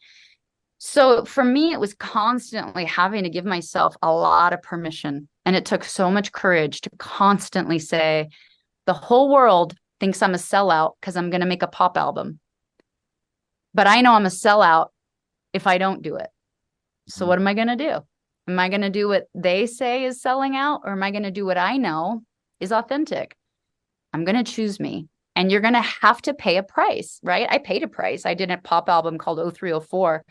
So for me, it was constantly having to give myself a lot of permission. And it took so much courage to constantly say, the whole world thinks I'm a sellout because I'm going to make a pop album. But I know I'm a sellout if I don't do it. So what am I going to do? Am I going to do what they say is selling out, or am I going to do what I know is authentic? I'm going to choose me. And you're going to have to pay a price, right? I paid a price. I did a pop album called 0304.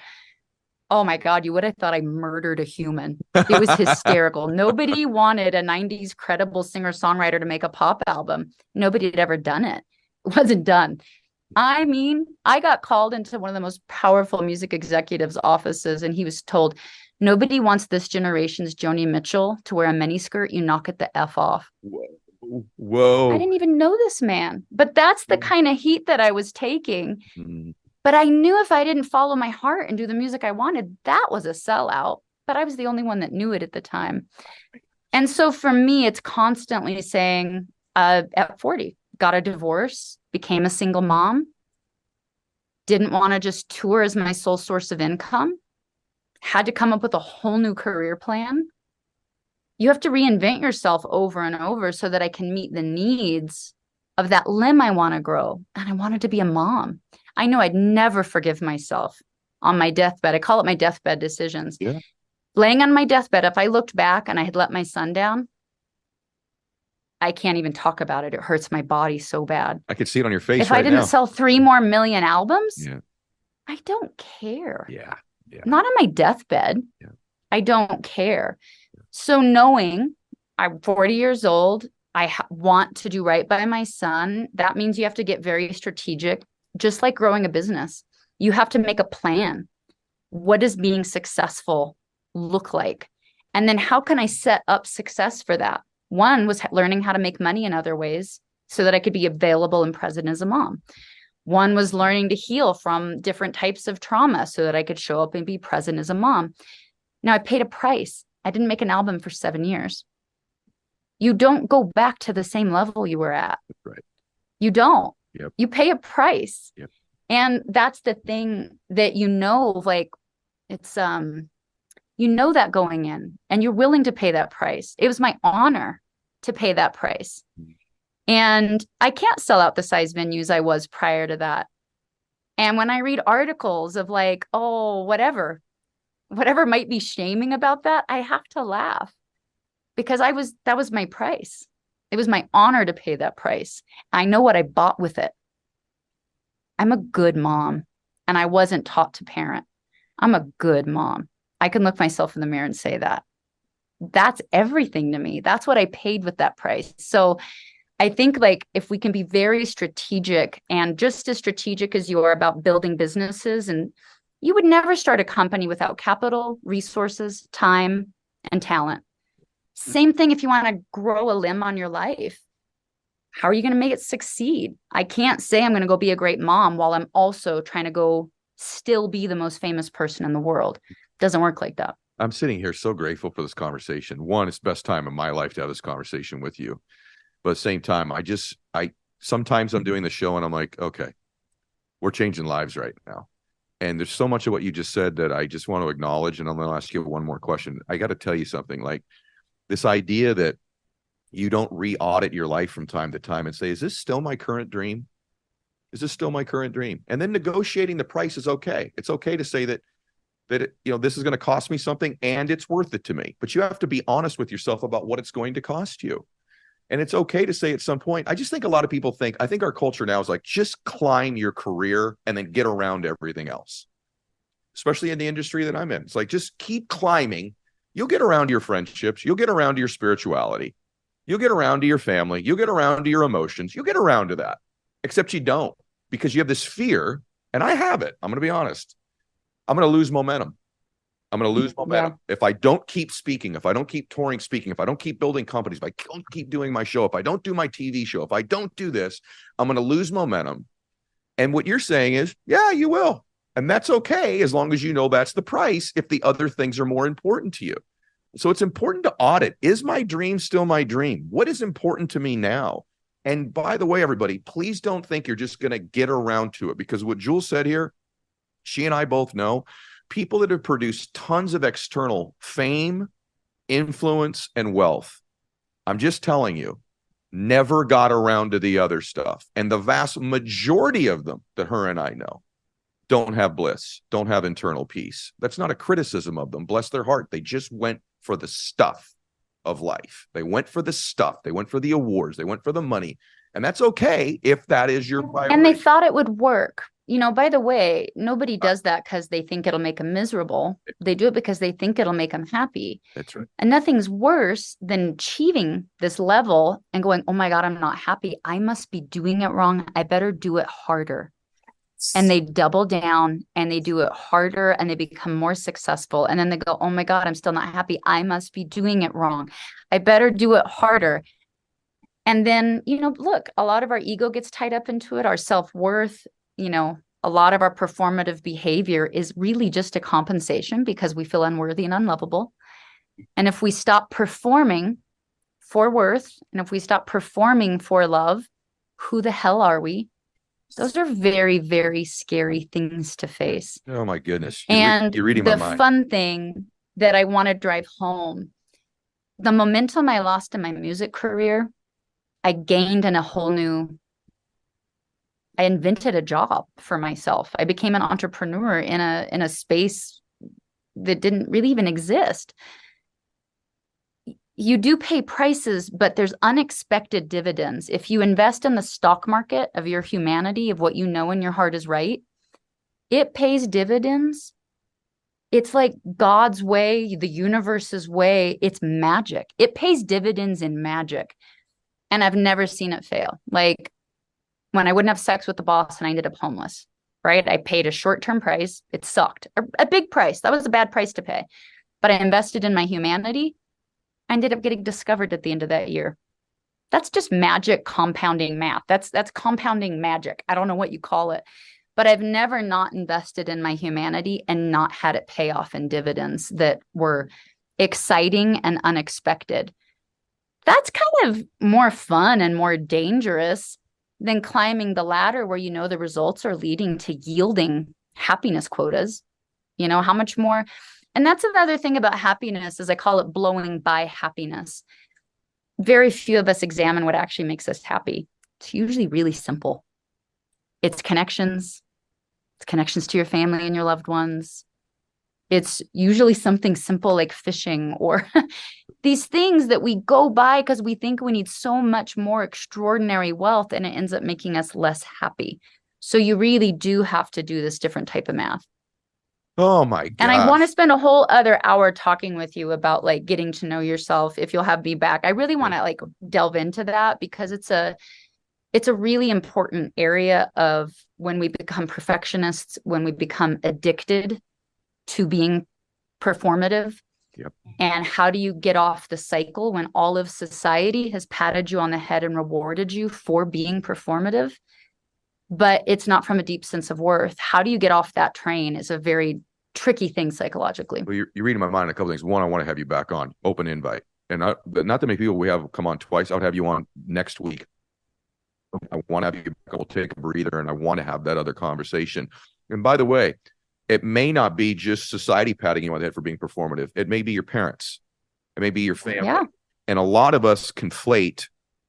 Oh my God, you would have thought I murdered a human. It was hysterical. Nobody wanted a 90s credible singer-songwriter to make a pop album. Nobody had ever done it. It wasn't done. I mean, I got called into one of the most powerful music executives' offices, and he was told, nobody wants this generation's Joni Mitchell to wear a miniskirt. You knock it the F off. Whoa. I didn't even know this man, but that's the kind of heat that I was taking. Mm-hmm. But I knew if I didn't follow my heart and do the music I wanted, that was a sellout. But I was the only one that knew it at the time. And so for me, it's constantly saying, at 40, got a divorce, became a single mom, didn't want to just tour as my sole source of income, had to come up with a whole new career plan. You have to reinvent yourself over and over so that I can meet the needs of that limb I want to grow. And I wanted to be a mom. I know I'd never forgive myself on my deathbed. I call it my deathbed decisions. Yeah. Laying on my deathbed, if I looked back and I had let my son down, I can't even talk about it. It hurts my body so bad. I could see it on your face. If I didn't sell 3 more million albums, I don't care. Yeah. Not on my deathbed. Yeah. I don't care. So knowing I'm 40 years old, I want to do right by my son, that means you have to get very strategic. Just like growing a business, you have to make a plan. What does being successful look like? And then how can I set up success for that? One was learning how to make money in other ways so that I could be available and present as a mom. One was learning to heal from different types of trauma so that I could show up and be present as a mom. Now I paid a price. I didn't make an album for 7 years. You don't go back to the same level you were at. Right. You don't. Yep. You pay a price. Yep. And that's the thing that, like, it's, that going in, and you're willing to pay that price. It was my honor to pay that price. And I can't sell out the size venues I was prior to that. And when I read articles of like, oh, whatever might be shaming about that, I have to laugh, because that was my price. It was my honor to pay that price. I know what I bought with it. I'm a good mom, and I wasn't taught to parent. I'm a good mom. I can look myself in the mirror and say that. That's everything to me. That's what I paid with that price. So I think, like, if we can be very strategic, and just as strategic as you are about building businesses, and you would never start a company without capital, resources, time, and talent. Same thing if you want to grow a limb on your life. How are you going to make it succeed? I can't say I'm going to go be a great mom while I'm also trying to go still be the most famous person in the world. It doesn't work like that. I'm sitting here so grateful for this conversation. One, it's the best time of my life to have this conversation with you. But at the same time, sometimes I'm doing the show and I'm like, okay, we're changing lives right now. And there's so much of what you just said that I just want to acknowledge. And I'm going to ask you one more question. I got to tell you something, like this idea that you don't re-audit your life from time to time and say, is this still my current dream? Is this still my current dream? And then negotiating the price is okay. It's okay to say that this is going to cost me something and it's worth it to me. But you have to be honest with yourself about what it's going to cost you. And it's okay to say at some point, I just think a lot of people I think our culture now is like, just climb your career and then get around everything else, especially in the industry that I'm in. It's like, just keep climbing. You'll get around to your friendships. You'll get around to your spirituality. You'll get around to your family. You'll get around to your emotions. You'll get around to that, except you don't, because you have this fear. And I have it. I'm going to be honest. I'm going to lose momentum. I'm going to lose momentum. Yeah. If I don't keep speaking, if I don't keep touring speaking, if I don't keep building companies, if I don't keep doing my show, if I don't do my TV show, if I don't do this, I'm going to lose momentum. And what you're saying is, yeah, you will. And that's okay, as long as you know that's the price, if the other things are more important to you. So it's important to audit. Is my dream still my dream? What is important to me now? And by the way, everybody, please don't think you're just going to get around to it, because what Jules said here, she and I both know, people that have produced tons of external fame, influence, and wealth, I'm just telling you, never got around to the other stuff. And the vast majority of them that her and I know don't have bliss, don't have internal peace. That's not a criticism of them. Bless their heart. They just went for the stuff of life. They went for the stuff. They went for the awards. They went for the money. And that's okay if that is your priority. And they thought it would work. By the way, nobody does that because they think it'll make them miserable. They do it because they think it'll make them happy. That's right. And nothing's worse than achieving this level and going, oh my God, I'm not happy. I must be doing it wrong. I better do it harder. And they double down and they do it harder and they become more successful. And then they go, oh my God, I'm still not happy. I must be doing it wrong. I better do it harder. And then, look, a lot of our ego gets tied up into it, our self-worth. A lot of our performative behavior is really just a compensation because we feel unworthy and unlovable. And if we stop performing for worth, and if we stop performing for love, who the hell are we? Those are very, very scary things to face. Oh my goodness. You're reading my mind. The fun thing that I want to drive home, the momentum I lost in my music career, I gained in a whole new, I invented a job for myself. I became an entrepreneur in a space that didn't really even exist. You do pay prices, but there's unexpected dividends. If you invest in the stock market of your humanity, of what you know in your heart is right, it pays dividends. It's like God's way, the universe's way. It's magic. It pays dividends in magic. And I've never seen it fail. Like when I wouldn't have sex with the boss and I ended up homeless. right? I paid a short-term price. It sucked. A big price. That was a bad price to pay. But I invested in my humanity. I ended up getting discovered at the end of that year. That's just magic compounding math. That's compounding magic. I don't know what you call it, but I've never not invested in my humanity and not had it pay off in dividends that were exciting and unexpected. That's kind of more fun and more dangerous than climbing the ladder where you know the results are leading to yielding happiness quotas. You know, how much more? And that's another thing about happiness, is I call it blowing by happiness. Very few of us examine what actually makes us happy. It's usually really simple. It's connections. It's connections to your family and your loved ones. It's usually something simple like fishing, or these things that we go by because we think we need so much more extraordinary wealth, and it ends up making us less happy. So you really do have to do this different type of math. Oh my God. And I want to spend a whole other hour talking with you about like getting to know yourself. If you'll have me back, I really want to like delve into that, because it's a really important area of when we become perfectionists, when we become addicted to being performative. Yep. And how do you get off the cycle when all of society has patted you on the head and rewarded you for being performative, but it's not from a deep sense of worth? How do you get off that train is a very tricky thing psychologically. Well, you're reading my mind a couple things. One, I want to have you back on, open invite. And not that many people we have come on twice. I would have you on next week. I want to have you back. We'll take a breather, and I want to have that other conversation. And by the way, it may not be just society patting you on the head for being performative. It may be your parents. It may be your family. Yeah. And a lot of us conflate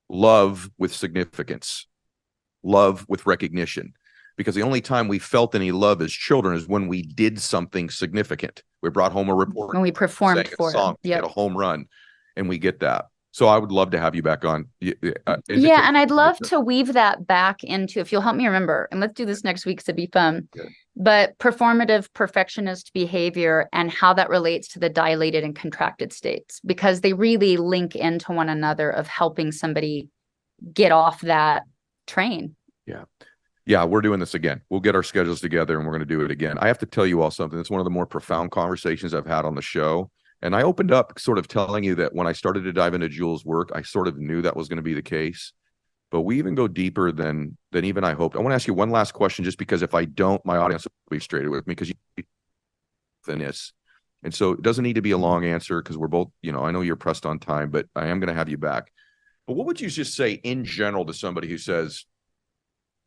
love with significance, love with recognition, because the only time we felt any love as children is when we did something significant. We brought home a report. When we performed for it. Yep. Get a home run, and we get that. So I would love to have you back on. And I'd love to weave that back into, if you'll help me remember, and let's do this next week, so it'd be fun. Yeah. But performative perfectionist behavior and how that relates to the dilated and contracted states, because they really link into one another of helping somebody get off that train. Yeah, we're doing this again. We'll get our schedules together and we're going to do it again. I have to tell you all something. It's one of the more profound conversations I've had on the show. And I opened up sort of telling you that when I started to dive into Jules' work, I sort of knew that was going to be the case. But we even go deeper than even I hoped. I want to ask you one last question, just because if I don't, my audience will be straight with me, because you than this. And so it doesn't need to be a long answer, because we're both, I know you're pressed on time, but I am going to have you back. But what would you just say in general to somebody who says,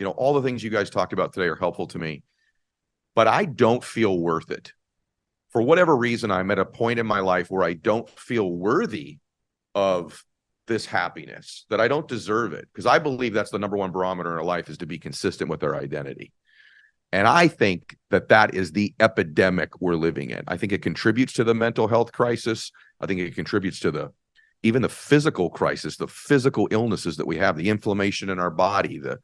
all the things you guys talked about today are helpful to me, but I don't feel worth it. For whatever reason, I'm at a point in my life where I don't feel worthy of this happiness, that I don't deserve it, because I believe that's the number one barometer in our life, is to be consistent with our identity. And I think that is the epidemic we're living in. I think it contributes to the mental health crisis. I think it contributes to even the physical crisis, the physical illnesses that we have, the inflammation in our body, the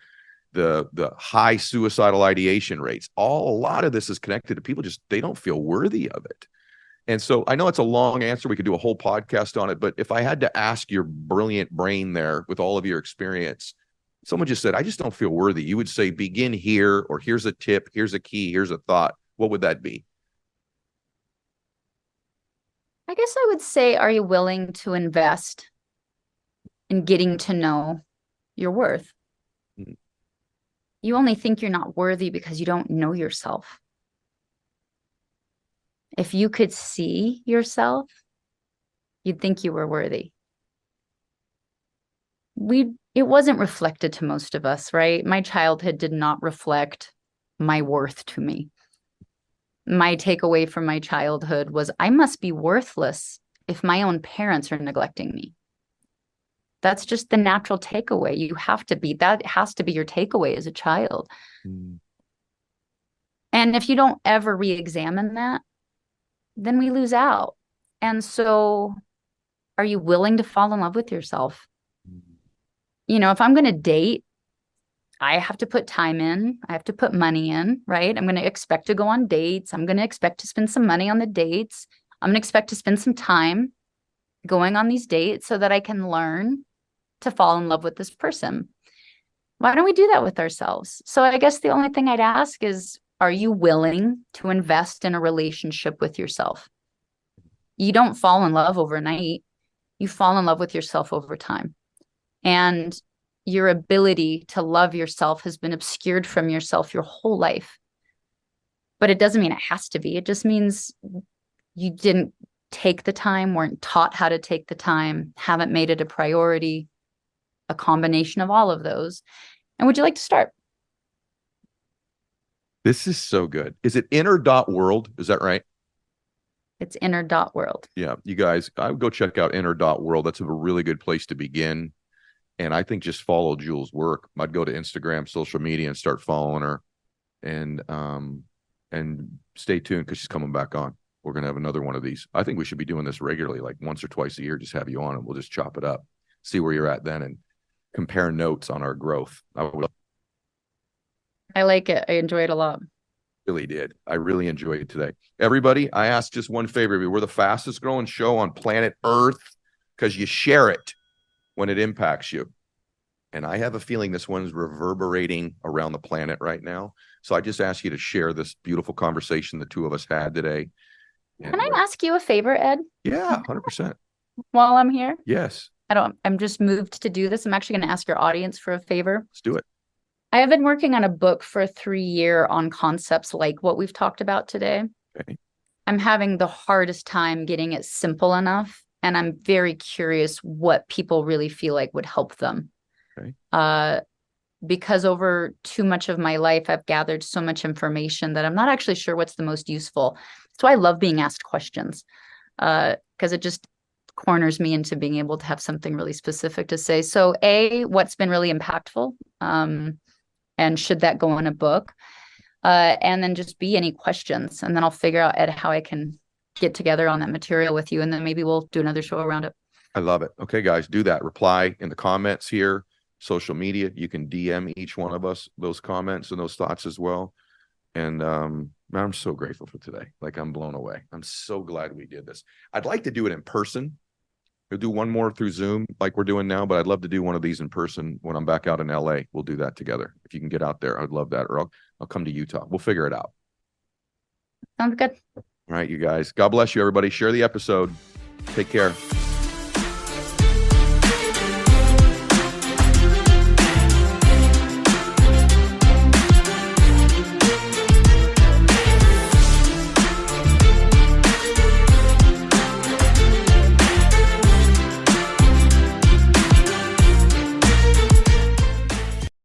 high suicidal ideation rates. A lot of this is connected to people they don't feel worthy of it. And so I know it's a long answer. We could do a whole podcast on it, but if I had to ask your brilliant brain there with all of your experience, someone just said, I just don't feel worthy, you would say, begin here, or here's a tip, here's a key, here's a thought. What would that be? I guess I would say, are you willing to invest in getting to know your worth? Mm-hmm. You only think you're not worthy because you don't know yourself. If you could see yourself, you'd think you were worthy. It wasn't reflected to most of us, right? My childhood did not reflect my worth to me. My takeaway from my childhood was, I must be worthless if my own parents are neglecting me. That's just the natural takeaway. That has to be your takeaway as a child. Mm. And if you don't ever re-examine that, then we lose out. And so are you willing to fall in love with yourself? If I'm going to date, I have to put time in. I have to put money in, right? I'm going to expect to go on dates. I'm going to expect to spend some money on the dates. I'm going to expect to spend some time going on these dates so that I can learn to fall in love with this person. Why don't we do that with ourselves? So I guess the only thing I'd ask is, are you willing to invest in a relationship with yourself? You don't fall in love overnight. You fall in love with yourself over time. And your ability to love yourself has been obscured from yourself your whole life. But it doesn't mean it has to be. It just means you didn't take the time, weren't taught how to take the time, haven't made it a priority, a combination of all of those. And would you like to start? This is so good. Is it inner.world? Is that right? It's inner.world. Yeah, you guys, I would go check out inner.world. That's a really good place to begin. And I think just follow Jules' work. I'd go to Instagram, social media, and start following her. And stay tuned because she's coming back on. We're going to have another one of these. I think we should be doing this regularly, like once or twice a year, just have you on and we'll just chop it up, see where you're at then and compare notes on our growth. I like it. I enjoy it a lot. Really did. I really enjoyed it today. Everybody, I ask just one favor of you. We're the fastest growing show on planet Earth because you share it when it impacts you. And I have a feeling this one's reverberating around the planet right now. So I just ask you to share this beautiful conversation the two of us had today. Can I ask you a favor, Ed? Yeah, 100%. While I'm here? Yes. I'm just moved to do this. I'm actually going to ask your audience for a favor. Let's do it. I have been working on a book for 3 years on concepts like what we've talked about today. Okay. I'm having the hardest time getting it simple enough. And I'm very curious what people really feel like would help them. Okay. Because over too much of my life, I've gathered so much information that I'm not actually sure what's the most useful. That's why I love being asked questions, because it just corners me into being able to have something really specific to say. So A, what's been really impactful, and should that go in a book? And then just B, any questions. And then I'll figure out, Ed, how I can get together on that material with you. And then maybe we'll do another show around it. I love it. Okay, guys, do that. Reply in the comments here. Social media, you can DM each one of us those comments and those thoughts as well. And I'm so grateful for today. Like, I'm blown away. I'm so glad we did this. I'd like to do it in person. We'll do one more through Zoom like we're doing now, but I'd love to do one of these in person when I'm back out in LA. We'll do that together. If you can get out there, I'd love that. Or I'll come to Utah. We'll figure it out. Sounds good. All right, you guys. God bless you, everybody. Share the episode. Take care.